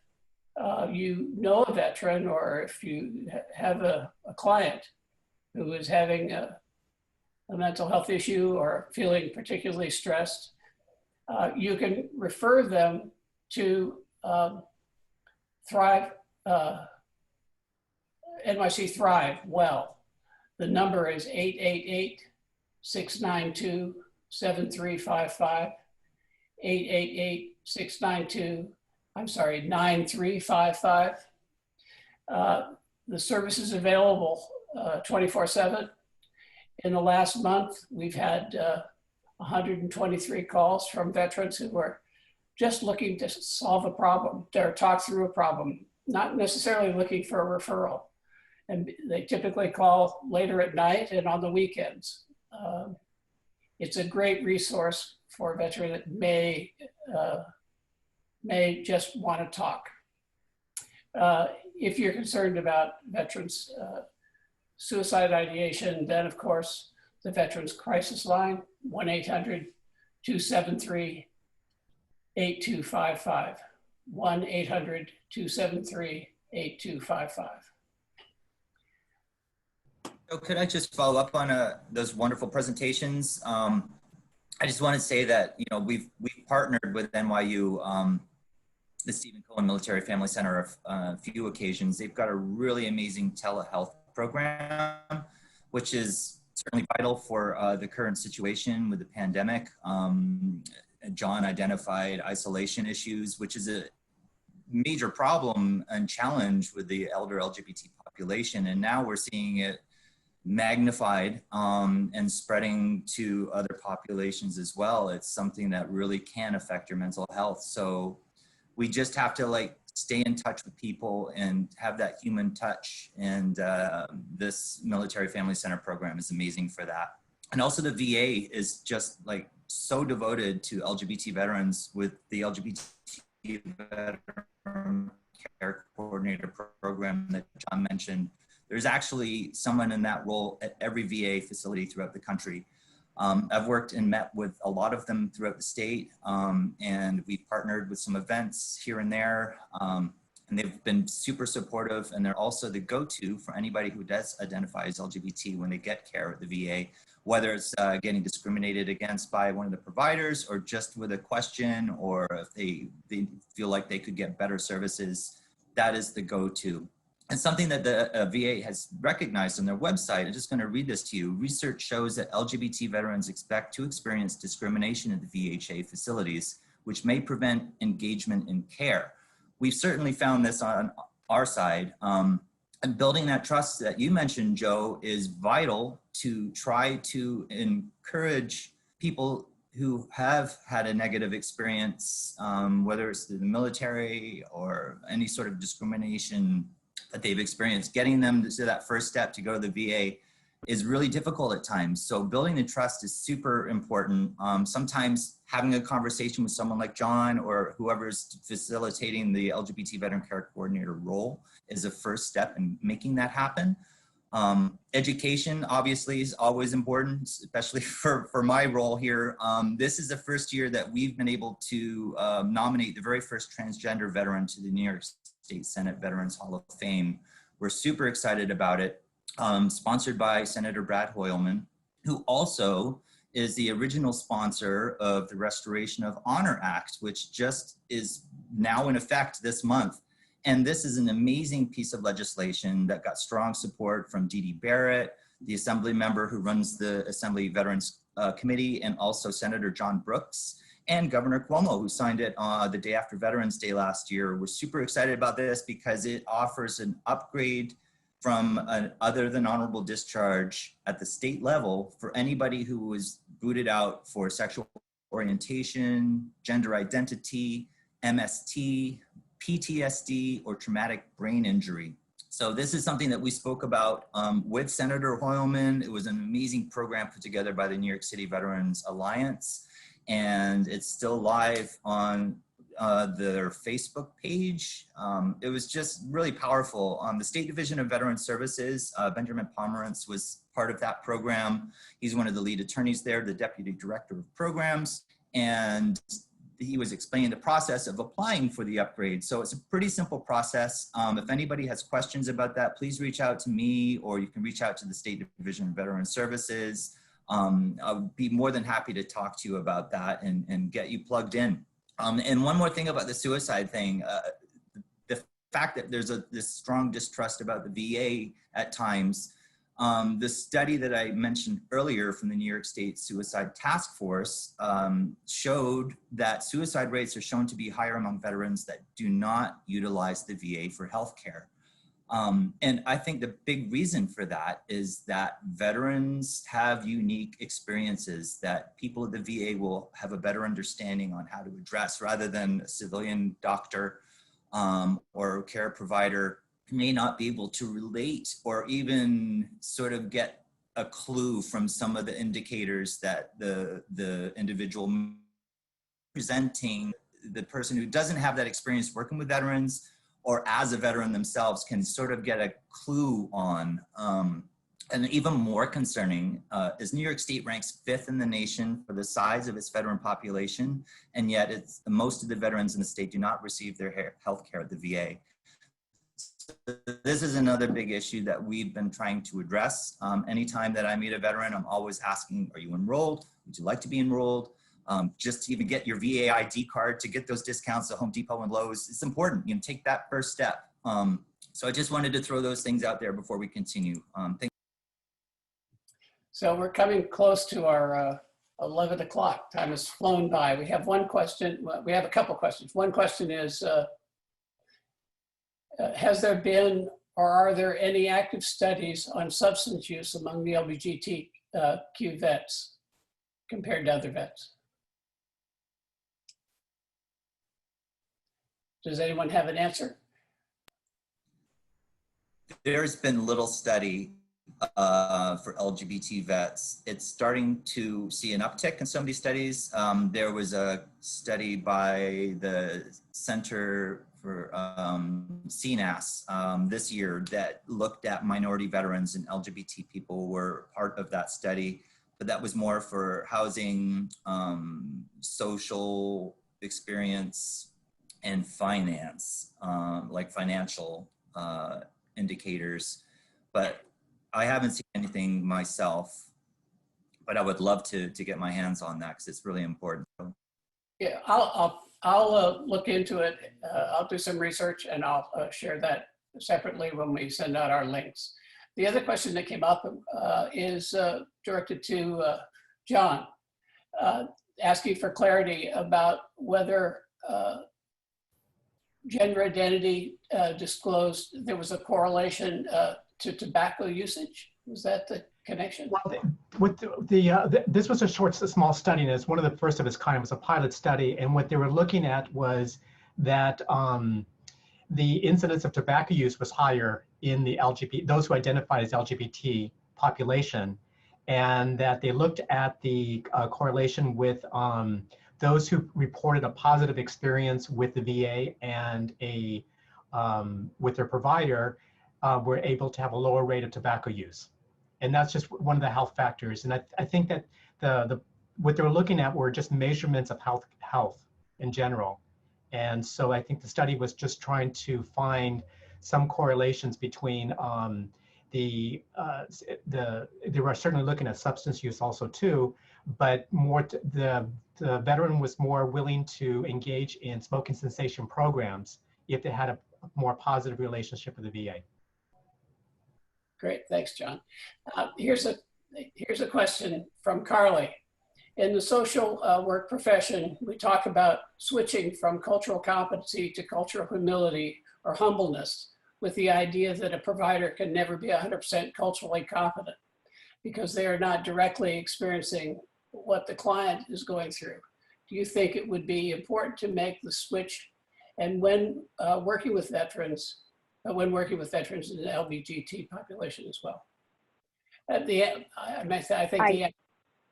you know a veteran, or if you have a client who is having a mental health issue or feeling particularly stressed, you can refer them to Thrive, NYC Thrive Well. The number is 888-692-7355, 9355. The service is available 24/7. In the last month, we've had 123 calls from veterans who were just looking to solve a problem or talk through a problem, not necessarily looking for a referral. And they typically call later at night and on the weekends. It's a great resource for a veteran that may just want to talk. If you're concerned about veterans' suicide ideation, then of course, the Veterans Crisis Line, 1-800-273-8255, 1-800-273-8255. So could I just follow up on those wonderful presentations? I just want to say that, you know, we've partnered with NYU, the Stephen Cohen Military Family Center a few occasions. They've got a really amazing telehealth program, which is certainly vital for the current situation with the pandemic. John identified isolation issues, which is a major problem and challenge with the elder LGBT population. And now we're seeing it magnified and spreading to other populations as well. It's something that really can affect your mental health. So we just have to like stay in touch with people and have that human touch. And this Military Family Center program is amazing for that. And also the VA is just like so devoted to LGBT veterans with the LGBT Veteran Care Coordinator program that John mentioned. There's actually someone in that role at every VA facility throughout the country. I've worked and met with a lot of them throughout the state, and we've partnered with some events here and there, and they've been super supportive, and they're also the go-to for anybody who does identify as LGBT when they get care at the VA, whether it's getting discriminated against by one of the providers or just with a question, or if they feel like they could get better services, that is the go-to. And something that the VA has recognized on their website, I'm just going to read this to you. Research shows that LGBT veterans expect to experience discrimination at the VHA facilities, which may prevent engagement in care. We've certainly found this on our side. And building that trust that you mentioned, Joe, is vital to try to encourage people who have had a negative experience, whether it's in the military or any sort of discrimination that they've experienced. Getting them to that first step to go to the VA is really difficult at times. So building the trust is super important. Sometimes having a conversation with someone like John or whoever's facilitating the LGBT Veteran Care Coordinator role is a first step in making that happen. Education obviously is always important, especially for my role here. This is the first year that we've been able to nominate the very first transgender veteran to the New York State Senate Veterans Hall of Fame. We're super excited about it. Sponsored by Senator Brad Hoylman, who also is the original sponsor of the Restoration of Honor Act, which just is now in effect this month. And this is an amazing piece of legislation that got strong support from Dee Dee Barrett, the Assembly member who runs the Assembly Veterans Committee, and also Senator John Brooks, and Governor Cuomo, who signed it the day after Veterans Day last year. We're super excited about this because it offers an upgrade from an other than honorable discharge at the state level for anybody who was booted out for sexual orientation, gender identity, MST, PTSD, or traumatic brain injury. So this is something that we spoke about with Senator Hoylman. It was an amazing program put together by the New York City Veterans Alliance, and it's still live on their Facebook page. It was just really powerful. The State Division of Veterans Services, Benjamin Pomerantz was part of that program. He's one of the lead attorneys there, the Deputy Director of Programs, and he was explaining the process of applying for the upgrade. So it's a pretty simple process. If anybody has questions about that, please reach out to me, or you can reach out to the State Division of Veterans Services. I would be more than happy to talk to you about that and get you plugged in. And one more thing about the suicide thing, the fact that there's this strong distrust about the VA at times. The study that I mentioned earlier from the New York State Suicide Task Force showed that suicide rates are shown to be higher among veterans that do not utilize the VA for healthcare. And I think the big reason for that is that veterans have unique experiences that people at the VA will have a better understanding on how to address, rather than a civilian doctor or care provider may not be able to relate or even sort of get a clue from some of the indicators that the individual presenting, the person who doesn't have that experience working with veterans or as a veteran themselves can sort of get a clue on. And even more concerning is New York State ranks 5th in the nation for the size of its veteran population, and yet most of the veterans in the state do not receive their health care at the VA. So this is another big issue that we've been trying to address. Anytime that I meet a veteran, I'm always asking, are you enrolled? Would you like to be enrolled? Just to even get your VA ID card to get those discounts at Home Depot and Lowe's, it's important. You can take that first step. So I just wanted to throw those things out there before we continue. So we're coming close to our 11 o'clock. Time has flown by. We have one question. Well, we have a couple questions. One question is, has there been or are there any active studies on substance use among the LGBTQ vets compared to other vets? Does anyone have an answer? There's been little study for LGBT vets. It's starting to see an uptick in some of these studies. There was a study by the Center for CNAS this year that looked at minority veterans, and LGBT people were part of that study, but that was more for housing, social experience, and finance, like financial indicators. But I haven't seen anything myself, but I would love to get my hands on that because it's really important. Yeah, I'll look into it. I'll do some research and I'll share that separately when we send out our links. The other question that came up is directed to John, asking for clarity about whether gender identity disclosed there was a correlation to tobacco usage. Was that the connection? Well, this was a small study, and it's one of the first of its kind. It was a pilot study, and what they were looking at was that the incidence of tobacco use was higher in the LGBT, those who identified as LGBT population, and that they looked at the correlation with those who reported a positive experience with the VA and with their provider were able to have a lower rate of tobacco use. And that's just one of the health factors. And I think that what they were looking at were just measurements of health in general. And so I think the study was just trying to find some correlations between they were certainly looking at substance use also too, but more the veteran was more willing to engage in smoking cessation programs if they had a more positive relationship with the VA. Great, thanks, John. Here's a question from Carly. In the social work profession, we talk about switching from cultural competency to cultural humility or humbleness, with the idea that a provider can never be 100% culturally competent because they are not directly experiencing what the client is going through. Do you think it would be important to make the switch? And when working with veterans in the LGBT population as well? I think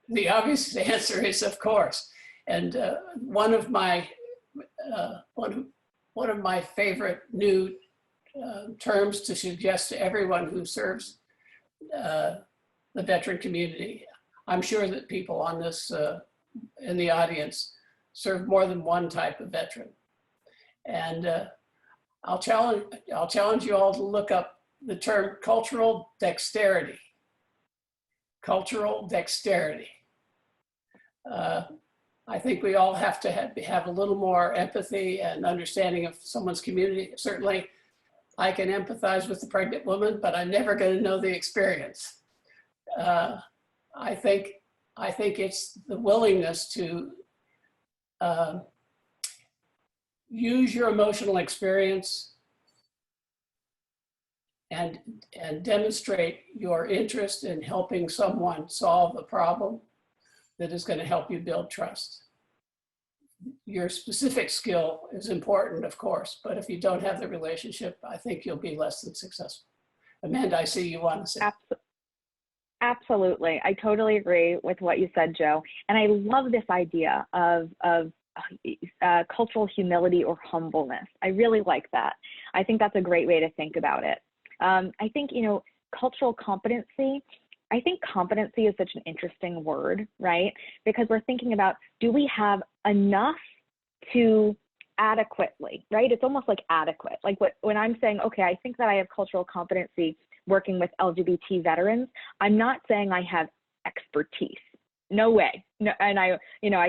the obvious answer is of course. And one of my favorite new terms to suggest to everyone who serves the veteran community. I'm sure that people on this in the audience serve more than one type of veteran, and I'll challenge you all to look up the term cultural dexterity. cultural dexterity. I think we all have to have a little more empathy and understanding of someone's community. Certainly, I can empathize with the pregnant woman, but I'm never going to know the experience. I think it's the willingness to use your emotional experience and demonstrate your interest in helping someone solve a problem that is going to help you build trust. Your specific skill is important, of course, but if you don't have the relationship, I think you'll be less than successful. Amanda, I see you want to say. Absolutely. I totally agree with what you said, Joe. And I love this idea of cultural humility or humbleness. I really like that. I think that's a great way to think about it. I think, cultural competency, I think competency is such an interesting word, right? Because we're thinking about, do we have enough to adequately, right? It's almost like adequate. Like when I'm saying, okay, I think that I have cultural competency working with LGBT veterans, I'm not saying I have expertise. No way. No, and I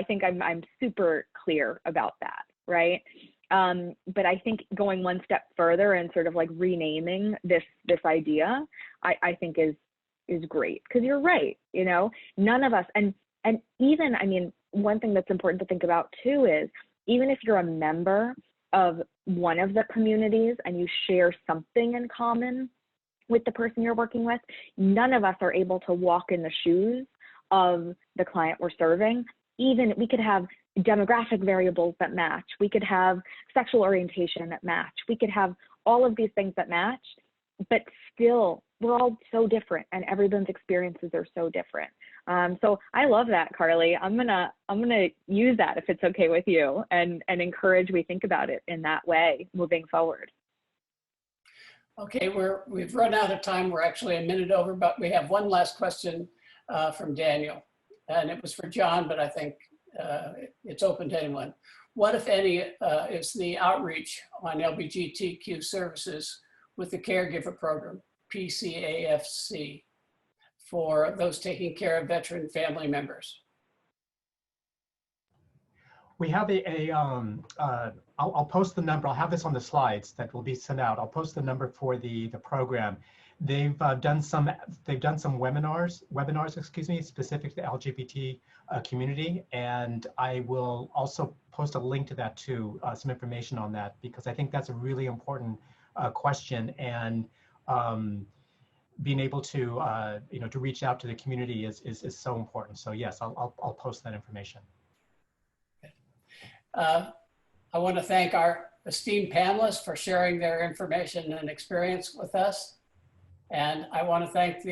think I'm super clear about that, right? But I think going one step further and sort of like renaming this idea, I think is great, because you're right. None of us, and even, one thing that's important to think about too is, even if you're a member of one of the communities and you share something in common with the person you're working with, none of us are able to walk in the shoes of the client we're serving. Even we could have demographic variables that match. We could have sexual orientation that match. We could have all of these things that match, but still we're all so different and everyone's experiences are so different. So I love that, Carly. I'm gonna use that, if it's okay with you, and encourage we think about it in that way moving forward. Okay, we've run out of time. We're actually a minute over, but we have one last question from Daniel, and it was for John, but I think it's open to anyone. What, if any, is the outreach on LGBTQ services with the caregiver program, PCAFC, for those taking care of veteran family members? We have I'll post the number. I'll have this on the slides that will be sent out. I'll post the number for the program. They've done some webinars, specific to the LGBT community, and I will also post a link to that too, some information on that, because I think that's a really important question, and being able to to reach out to the community is so important. So yes, I'll post that information. I want to thank our esteemed panelists for sharing their information and experience with us. And I want to thank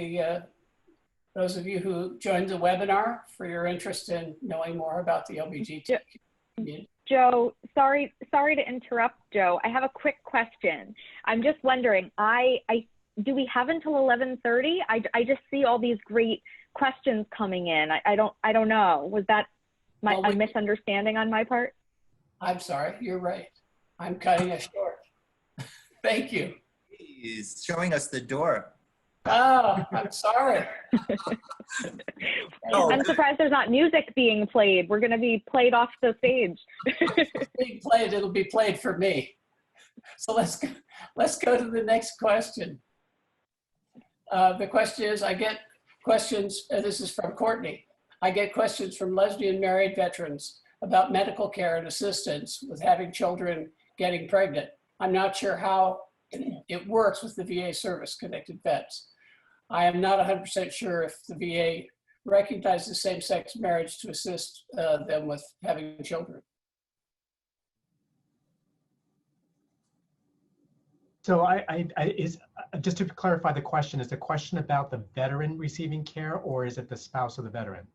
those of you who joined the webinar for your interest in knowing more about the LGBTQ community. Joe, sorry to interrupt, Joe. I have a quick question. I'm just wondering, do we have until 11:30? I just see all these great questions coming in. I don't know. Was that a misunderstanding on my part? I'm sorry, you're right. I'm cutting it short. Thank you. He's showing us the door. Oh, I'm sorry. No. I'm surprised there's not music being played. We're going to be played off the stage. Being played, it'll be played for me. So let's go to the next question. The question is, I get questions, this is from Courtney. I get questions from lesbian married veterans about medical care and assistance with having children getting pregnant. I'm not sure how it works with the VA service-connected vets. I am not 100% sure if the VA recognizes same-sex marriage to assist them with having children. So just to clarify the question, is the question about the veteran receiving care, or is it the spouse of the veteran?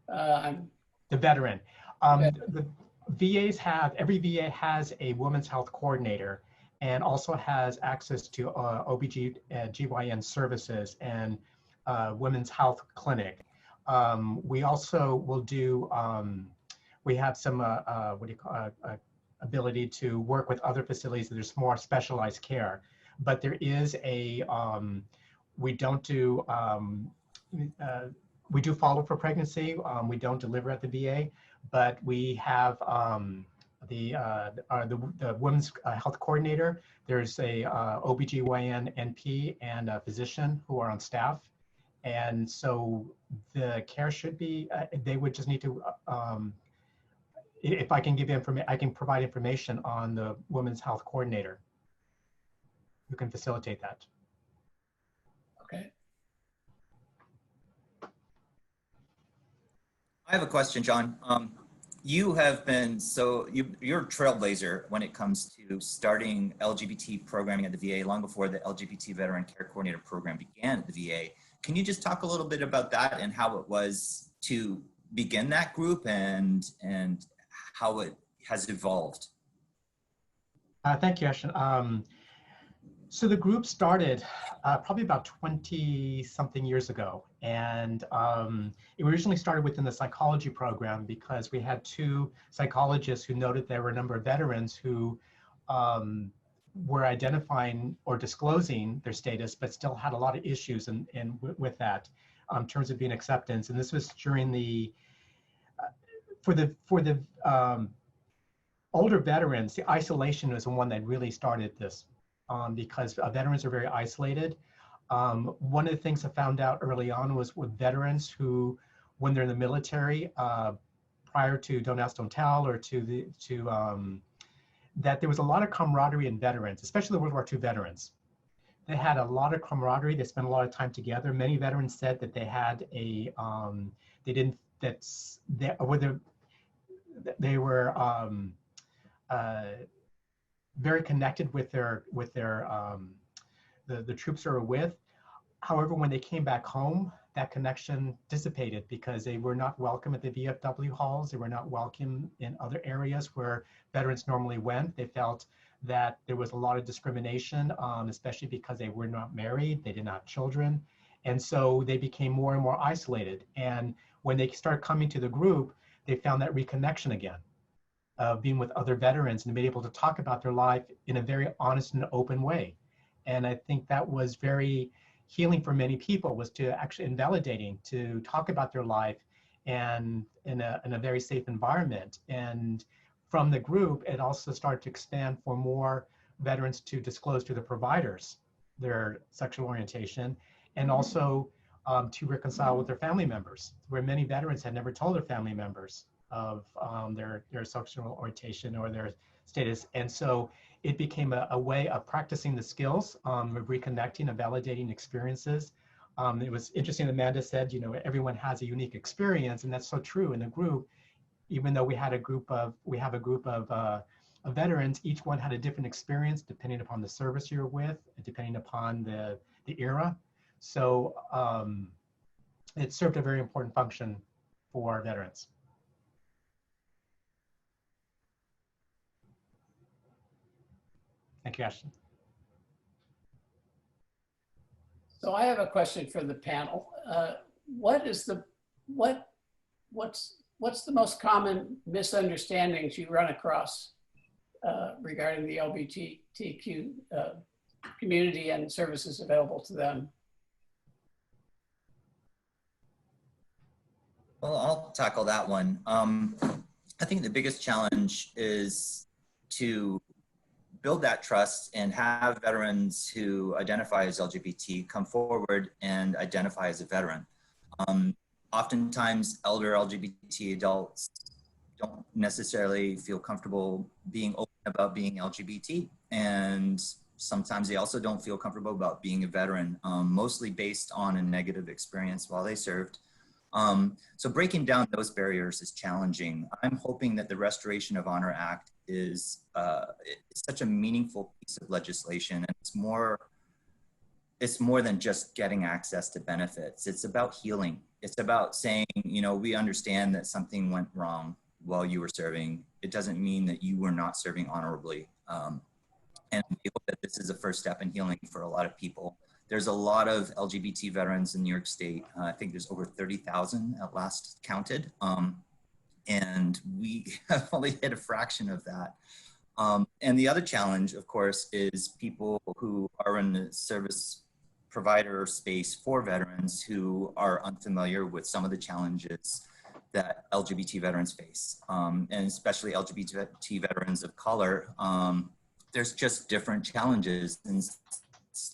The veteran. The VAs every VA has a women's health coordinator, and also has access to OB/GYN services and women's health clinic. We also will do, we have some, ability to work with other facilities that there's more specialized care. but there is a, we don't do, we do follow for pregnancy. We don't deliver at the VA, but we have the women's health coordinator. There's a OBGYN NP and a physician who are on staff. And so the care should be, they would just need to, if I can give information, I can provide information on the women's health coordinator who can facilitate that. Okay. I have a question, John. You have been, you're a trailblazer when it comes to starting LGBT programming at the VA long before the LGBT Veteran Care Coordinator program began at the VA. Can you just talk a little bit about that and how it was to begin that group and how it has evolved? Thank you, Ashton. So the group started probably about 20 something years ago. And it originally started within the psychology program because we had two psychologists who noted there were a number of veterans who were identifying or disclosing their status, but still had a lot of issues with that in terms of being acceptance. And this was during the, for the older veterans, the isolation was the one that really started this. Because veterans are very isolated. One of the things I found out early on was with veterans who, when they're in the military, prior to Don't Ask, Don't Tell, or that there was a lot of camaraderie in veterans, especially the World War II veterans. They had a lot of camaraderie. They spent a lot of time together. Many veterans said that they had a, they were very connected with the troops they were with. However, when they came back home, that connection dissipated because they were not welcome at the VFW halls. They were not welcome in other areas where veterans normally went. They felt that there was a lot of discrimination, especially because they were not married, they didn't have children. And so they became more and more isolated. And when they started coming to the group, they found that reconnection again. Of being with other veterans and being able to talk about their life in a very honest and open way. And I think that was very healing for many people, was to actually invalidating to talk about their life and in a very safe environment. And from the group, it also started to expand for more veterans to disclose to the providers their sexual orientation, and also to reconcile with their family members, where many veterans had never told their family members of their sexual orientation or their status. And so it became a way of practicing the skills, of reconnecting and validating experiences. It was interesting, Amanda said, you know, everyone has a unique experience, and that's so true in the group. Even though we have a group of veterans, each one had a different experience depending upon the service you're with, depending upon the era. So it served a very important function for veterans. Thank you, Ashton. So I have a question for the panel. What's the most common misunderstandings you run across regarding the LGBTQ community and services available to them? Well, I'll tackle that one. I think the biggest challenge is to build that trust and have veterans who identify as LGBT come forward and identify as a veteran. Oftentimes, elder LGBT adults don't necessarily feel comfortable being open about being LGBT, and sometimes they also don't feel comfortable about being a veteran, mostly based on a negative experience while they served. So breaking down those barriers is challenging. I'm hoping that the Restoration of Honor Act is such a meaningful piece of legislation, and it's more than just getting access to benefits. It's about healing. It's about saying, you know, we understand that something went wrong while you were serving. It doesn't mean that you were not serving honorably. And we hope that this is a first step in healing for a lot of people. There's a lot of LGBT veterans in New York State. I think there's over 30,000 at last counted. And we have only hit a fraction of that. And the other challenge, of course, is people who are in the service provider space for veterans who are unfamiliar with some of the challenges that LGBT veterans face, and especially LGBT veterans of color. There's just different challenges. And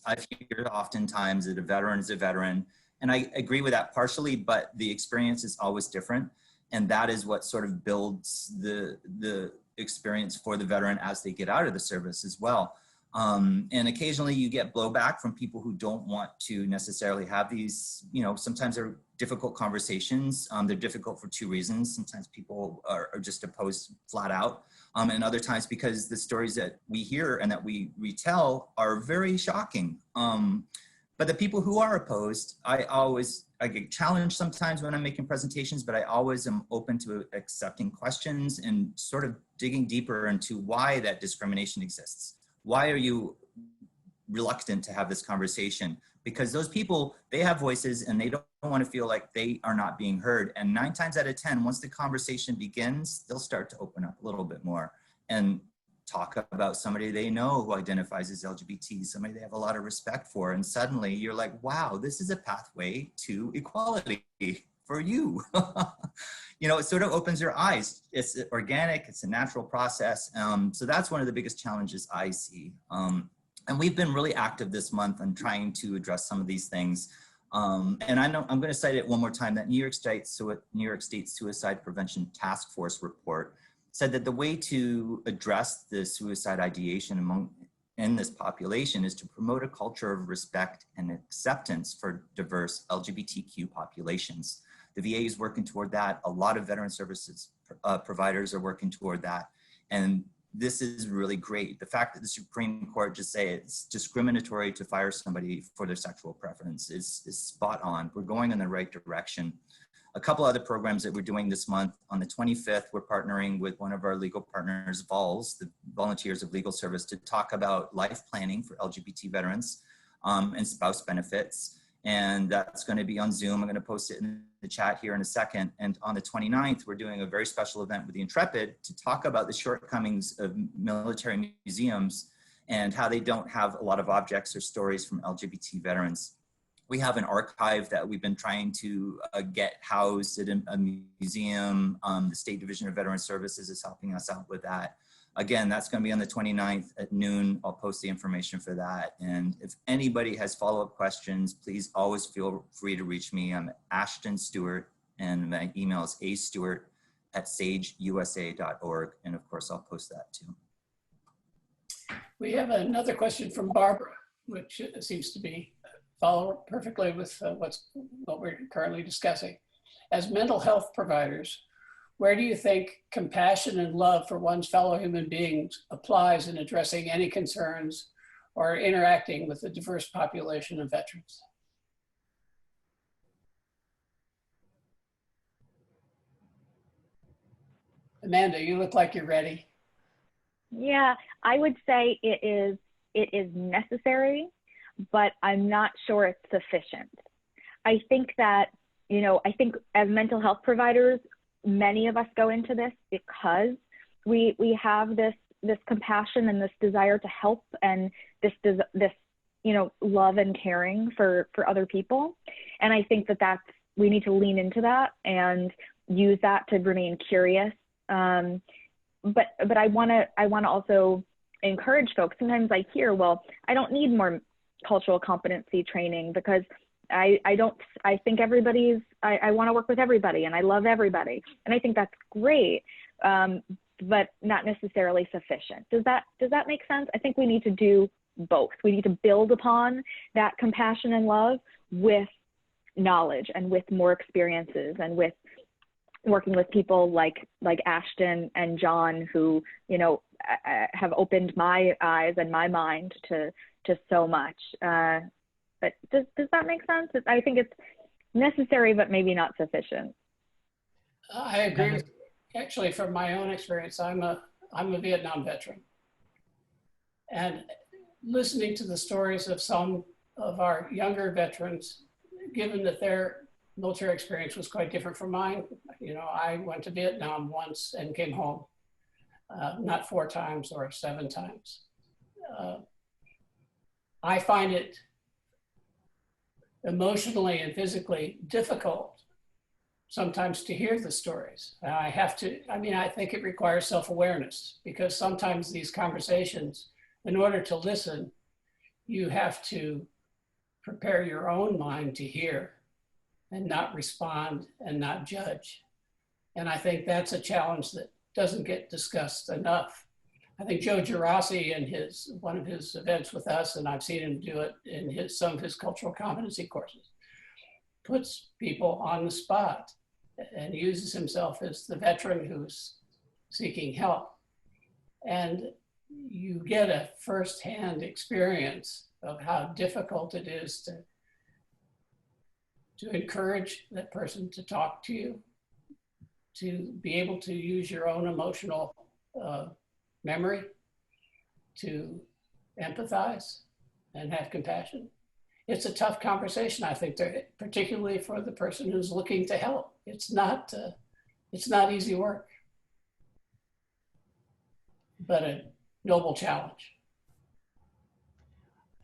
I hear oftentimes that a veteran is a veteran, and I agree with that partially, but the experience is always different. And that is what sort of builds the experience for the veteran as they get out of the service as well. And occasionally you get blowback from people who don't want to necessarily have these, sometimes they're difficult conversations. They're difficult for two reasons. Sometimes people are just opposed flat out. And other times because the stories that we hear and that we retell are very shocking. But the people who are opposed, I get challenged sometimes when I'm making presentations, but I always am open to accepting questions and sort of digging deeper into why that discrimination exists. Why are you reluctant to have this conversation? Because those people, they have voices and they don't want to feel like they are not being heard. And 9 times out of 10, once the conversation begins, they'll start to open up a little bit more and talk about somebody they know who identifies as LGBT, somebody they have a lot of respect for. And suddenly you're like, wow, this is a pathway to equality for you. It sort of opens your eyes. It's organic, it's a natural process. So that's one of the biggest challenges I see. And we've been really active this month on trying to address some of these things. And I'm going to cite it one more time, that New York State Suicide Prevention Task Force report said that the way to address the suicide ideation in this population is to promote a culture of respect and acceptance for diverse LGBTQ populations. The VA is working toward that. A lot of veteran services providers are working toward that. And this is really great. The fact that the Supreme Court just say it's discriminatory to fire somebody for their sexual preference is spot on. We're going in the right direction. A couple other programs that we're doing this month. On the 25th, we're partnering with one of our legal partners, VOLS, the Volunteers of Legal Service, to talk about life planning for LGBT veterans and spouse benefits. And that's going to be on Zoom. I'm going to post it in the chat here in a second. And on the 29th, we're doing a very special event with the Intrepid to talk about the shortcomings of military museums and how they don't have a lot of objects or stories from LGBT veterans. We have an archive that we've been trying to get housed at a museum. The State Division of Veteran Services is helping us out with that. Again, that's going to be on the 29th at noon. I'll post the information for that. And if anybody has follow-up questions, please always feel free to reach me. I'm Ashton Stewart, and my email is astewart@sageusa.org. And of course, I'll post that too. We have another question from Barbara, which seems to be follow perfectly with what we're currently discussing. As mental health providers, where do you think compassion and love for one's fellow human beings applies in addressing any concerns or interacting with a diverse population of veterans? Amanda, you look like you're ready. Yeah, I would say it is necessary, but I'm not sure it's sufficient. I think that, I think as mental health providers, many of us go into this because we have this compassion and this desire to help and this love and caring for other people. And I think that we need to lean into that and use that to remain curious. But I want to also encourage folks. Sometimes I hear, well, I don't need more cultural competency training because I think I want to work with everybody and I love everybody. And I think that's great, but not necessarily sufficient. Does that make sense? I think we need to do both. We need to build upon that compassion and love with knowledge and with more experiences and with working with people like Ashton and John, who, have opened my eyes and my mind to so much. But does that make sense? I think it's necessary, but maybe not sufficient. I agree. Actually, from my own experience, I'm a Vietnam veteran. And listening to the stories of some of our younger veterans, given that their military experience was quite different from mine. I went to Vietnam once and came home. not 4 times or 7 times. I find it emotionally and physically difficult sometimes to hear the stories. I think it requires self-awareness, because sometimes these conversations, in order to listen, you have to prepare your own mind to hear and not respond and not judge. And I think that's a challenge that doesn't get discussed enough. I think Joe Girassi in one of his events with us, and I've seen him do it in some of his cultural competency courses, puts people on the spot and uses himself as the veteran who's seeking help. And you get a firsthand experience of how difficult it is to encourage that person to talk to you, to be able to use your own emotional memory, to empathize and have compassion. It's a tough conversation, I think, particularly for the person who's looking to help. It's not easy work, but a noble challenge.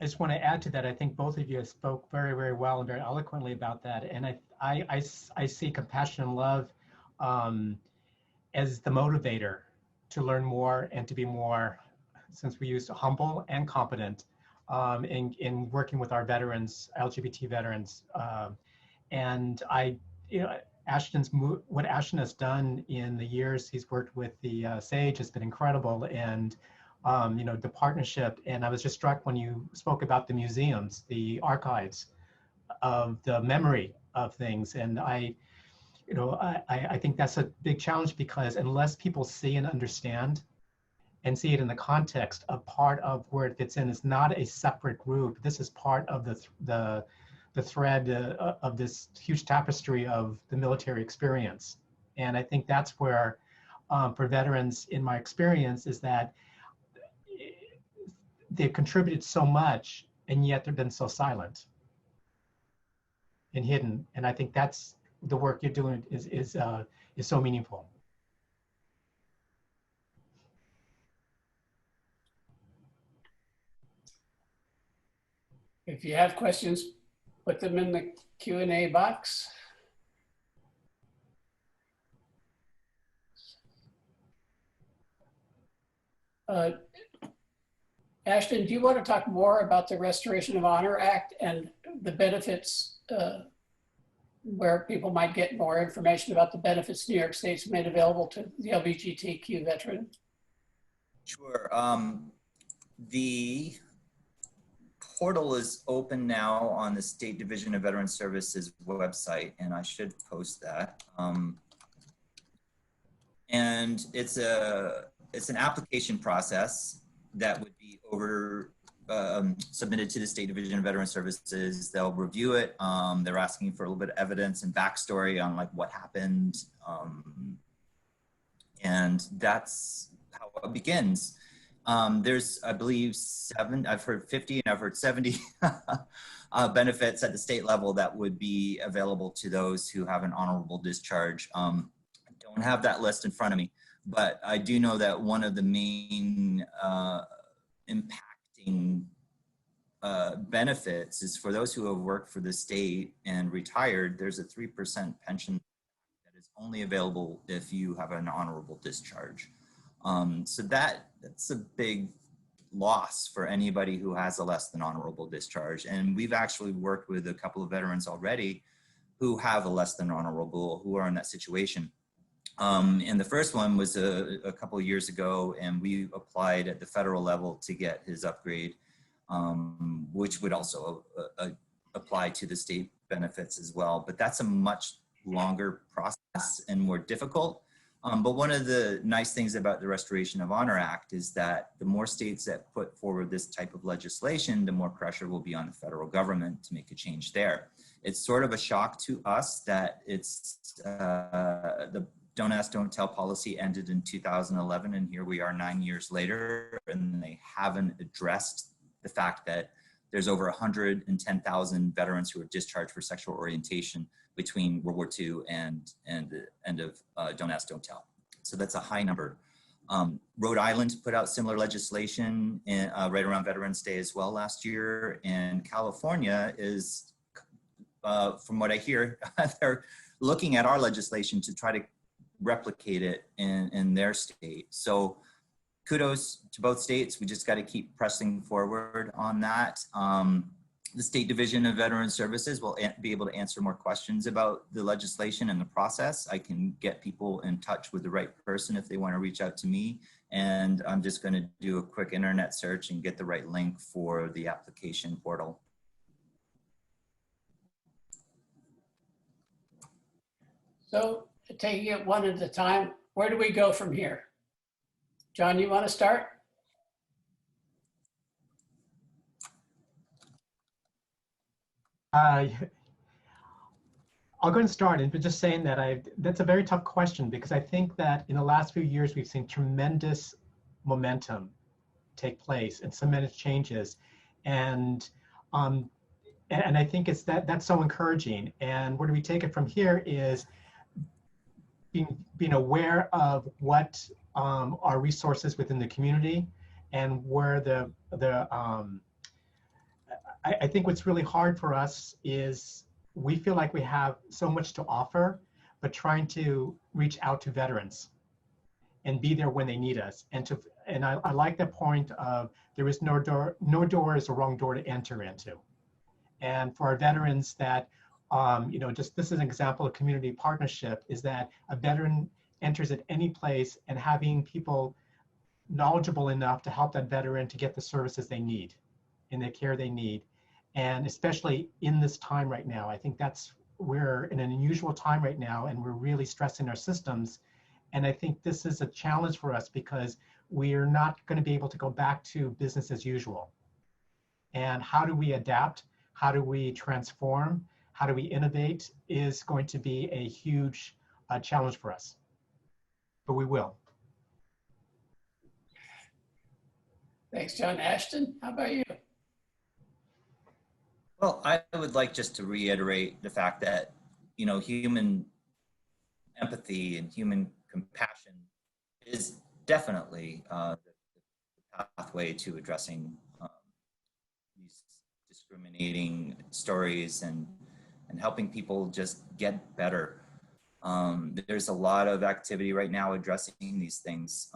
I just want to add to that. I think both of you spoke very, very well and very eloquently about that. And I see compassion and love as the motivator to learn more and to be more, since we use humble and competent in working with our veterans, LGBT veterans. And what Ashton has done in the years he's worked with the SAGE has been incredible. And the partnership. And I was just struck when you spoke about the museums, the archives of the memory of things. And I think that's a big challenge, because unless people see and understand and see it in the context of part of where it fits in, it's not a separate group. This is part of the thread of this huge tapestry of the military experience. And I think that's where, for veterans, in my experience, is that they've contributed so much, and yet they've been so silent and hidden. And I think that's the work you're doing is so meaningful. If you have questions, put them in the Q&A box. Ashton, do you want to talk more about the Restoration of Honor Act and the benefits, where people might get more information about the benefits New York State's made available to the LGBTQ veteran? Sure. The portal is open now on the State Division of Veteran Services website, and I should post that. And it's an application process that would be submitted to the State Division of Veteran Services. They'll review it. They're asking for a little bit of evidence and backstory on like what happened. And that's how it begins. There's, I believe, I've heard 50 and I've heard 70 benefits at the state level that would be available to those who have an honorable discharge. I don't have that list in front of me, but I do know that one of the main impacting benefits is for those who have worked for the state and retired. There's a 3% pension that is only available if you have an honorable discharge. So that's a big loss for anybody who has a less than honorable discharge. And we've actually worked with a couple of veterans already who have a less than honorable, who are in that situation. And the first one was a couple of years ago, and we applied at the federal level to get his upgrade, which would also apply to the state benefits as well. But that's a much longer process and more difficult. But one of the nice things about the Restoration of Honor Act is that the more states that put forward this type of legislation, the more pressure will be on the federal government to make a change there. It's sort of a shock to us that it's the Don't Ask, Don't Tell policy ended in 2011, and here we are 9 years later, and they haven't addressed the fact that there's over 110,000 veterans who are discharged for sexual orientation between World War II and the end of Don't Ask, Don't Tell. So that's a high number. Rhode Island put out similar legislation right around Veterans Day as well last year. And California is, from what I hear, they're looking at our legislation to try to replicate it in their state. So kudos to both states. We just got to keep pressing forward on that. The State Division of Veteran Services will be able to answer more questions about the legislation and the process. I can get people in touch with the right person if they want to reach out to me. And I'm just going to do a quick internet search and get the right link for the application portal. So taking it one at a time, where do we go from here? John, you want to start? I'll go ahead and start, but just saying that that's a very tough question, because I think that in the last few years we've seen tremendous momentum take place and tremendous changes, and I think it's that's so encouraging. And where do we take it from here is being aware of what are resources within the community, and where I think what's really hard for us is we feel like we have so much to offer, but trying to reach out to veterans and be there when they need us. And I like the point of there is no door is the wrong door to enter into. And for our veterans that, just this is an example of community partnership, is that a veteran enters at any place and having people knowledgeable enough to help that veteran to get the services they need and the care they need. And especially in this time right now, I think we're in an unusual time right now, and we're really stressing our systems. And I think this is a challenge for us, because we're not going to be able to go back to business as usual. And how do we adapt? How do we transform? How do we innovate is going to be a huge challenge for us. But we will. Thanks, John. Ashton, how about you? Well, I would like just to reiterate the fact that, human empathy and human compassion is definitely the pathway to addressing these discriminating stories and helping people just get better. There's a lot of activity right now addressing these things.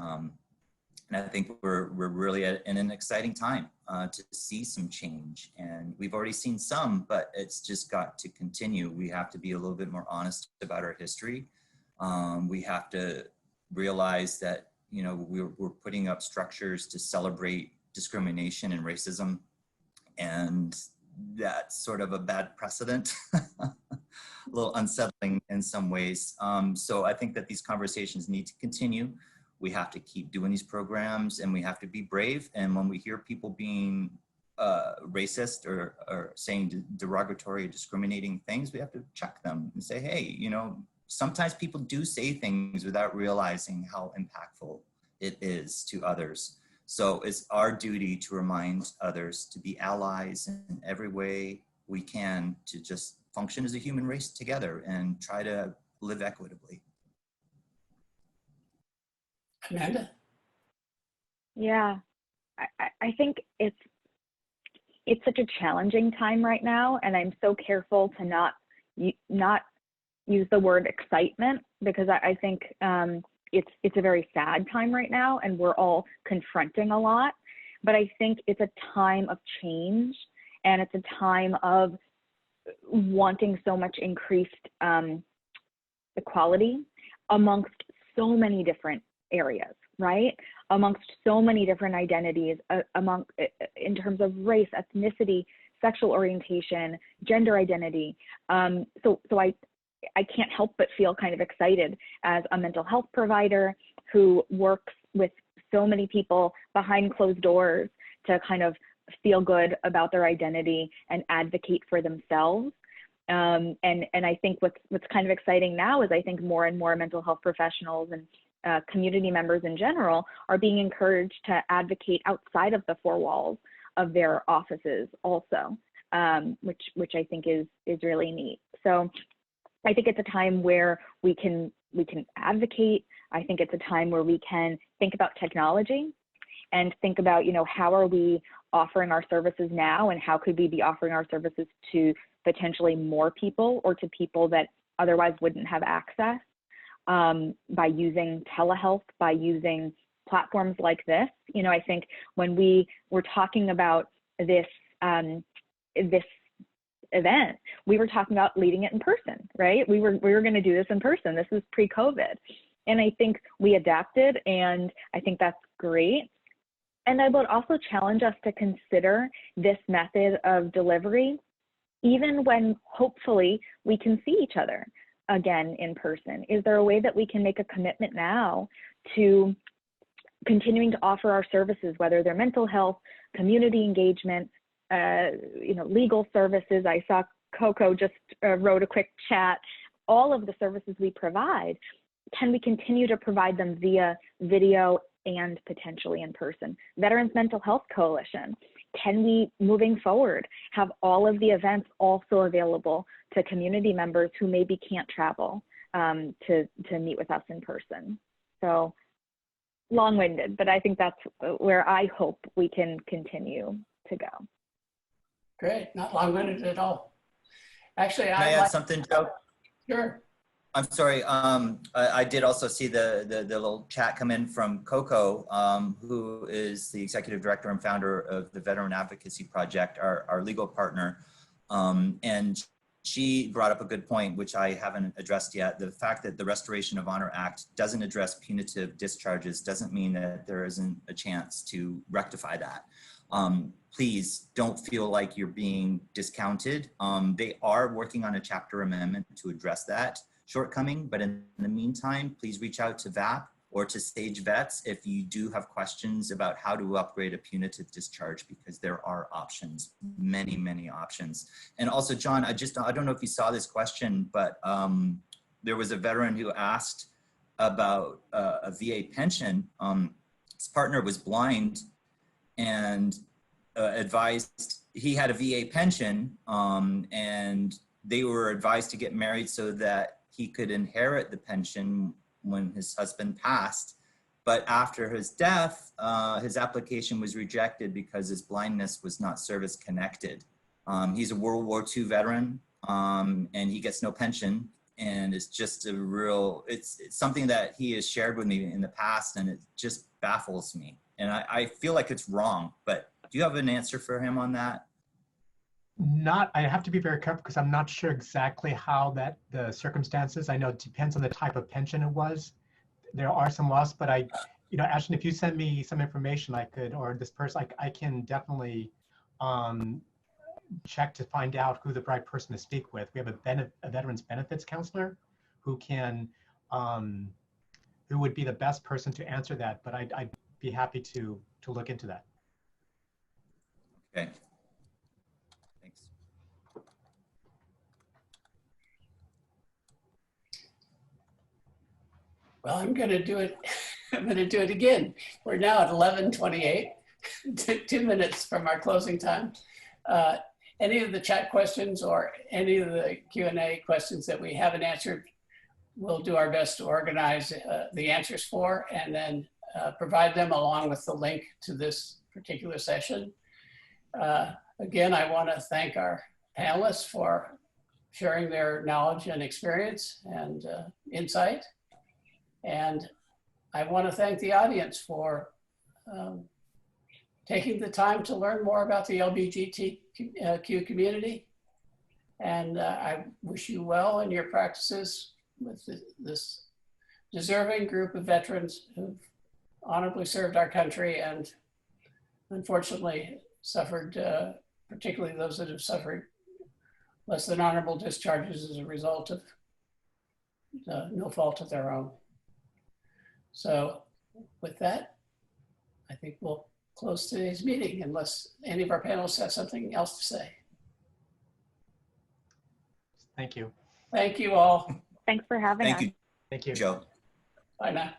And I think we're really in an exciting time to see some change. And we've already seen some, but it's just got to continue. We have to be a little bit more honest about our history. We have to realize that, we're putting up structures to celebrate discrimination and racism. And that's sort of a bad precedent, a little unsettling in some ways. So I think that these conversations need to continue. We have to keep doing these programs, and we have to be brave. And when we hear people being racist or saying derogatory or discriminating things, we have to check them and say, hey, sometimes people do say things without realizing how impactful it is to others. So it's our duty to remind others to be allies in every way we can, to just function as a human race together and try to live equitably. Amanda? Yeah, I think it's such a challenging time right now, and I'm so careful to not use the word excitement, because I think it's a very sad time right now, and we're all confronting a lot. But I think it's a time of change, and it's a time of wanting so much increased equality amongst so many different areas, right? Amongst so many different identities, in terms of race, ethnicity, sexual orientation, gender identity. So I can't help but feel kind of excited as a mental health provider who works with so many people behind closed doors to kind of feel good about their identity and advocate for themselves. And I think what's kind of exciting now is I think more and more mental health professionals and community members in general are being encouraged to advocate outside of the four walls of their offices also, which I think is really neat. So I think it's a time where we can advocate. I think it's a time where we can think about technology and think about, how are we offering our services now, and how could we be offering our services to potentially more people or to people that otherwise wouldn't have access, by using telehealth, by using platforms like this. I think when we were talking about this event, we were talking about leading it in person, right? We were going to do this in person. This was pre-COVID. And I think we adapted, and I think that's great. And I would also challenge us to consider this method of delivery, even when hopefully we can see each other again in person. Is there a way that we can make a commitment now to continuing to offer our services, whether they're mental health, community engagement, legal services? I saw Coco just wrote a quick chat. All of the services we provide, can we continue to provide them via video and potentially in person? Veterans Mental Health Coalition, can we, moving forward, have all of the events also available to community members who maybe can't travel to meet with us in person? So long-winded, but I think that's where I hope we can continue to go. Great, not long-winded at all. Actually, Can I add something, Joe? Sure. I'm sorry. I did also see the little chat come in from Coco, who is the executive director and founder of the Veteran Advocacy Project, our legal partner. And she brought up a good point, which I haven't addressed yet. The fact that the Restoration of Honor Act doesn't address punitive discharges doesn't mean that there isn't a chance to rectify that. Please don't feel like you're being discounted. They are working on a chapter amendment to address that shortcoming, but in the meantime, please reach out to VAP or to Sage Vets if you do have questions about how to upgrade a punitive discharge, because there are options, many, many options. And also, John, I don't know if you saw this question, but there was a veteran who asked about a VA pension. His partner was blind and advised he had a VA pension, and they were advised to get married so that he could inherit the pension when his husband passed. But after his death, his application was rejected because his blindness was not service connected. He's a World War II veteran, and he gets no pension. And it's just it's something that he has shared with me in the past, and it just baffles me. And I feel like it's wrong, but do you have an answer for him on that? I have to be very careful because I'm not sure exactly how the circumstances. I know it depends on the type of pension it was. There are some laws, but Ashton, if you send me some information, or this person, I can definitely check to find out who the right person to speak with. We have a veterans benefits counselor who would be the best person to answer that, but I'd be happy to look into that. Okay. Thanks. Well, I'm going to do it. I'm going to do it again. We're now at 11:28, 2 minutes from our closing time. Any of the chat questions or any of the Q&A questions that we haven't answered, we'll do our best to organize the answers for, and then provide them along with the link to this particular session. Again, I want to thank our panelists for sharing their knowledge and experience and insight. And I want to thank the audience for taking the time to learn more about the LGBTQ community. And I wish you well in your practices with this deserving group of veterans who've honorably served our country and unfortunately suffered, particularly those that have suffered less than honorable discharges as a result of no fault of their own. So with that, I think we'll close today's meeting unless any of our panelists have something else to say. Thank you. Thank you all. Thanks for having us. Thank you. Thank you. Joe. Bye now.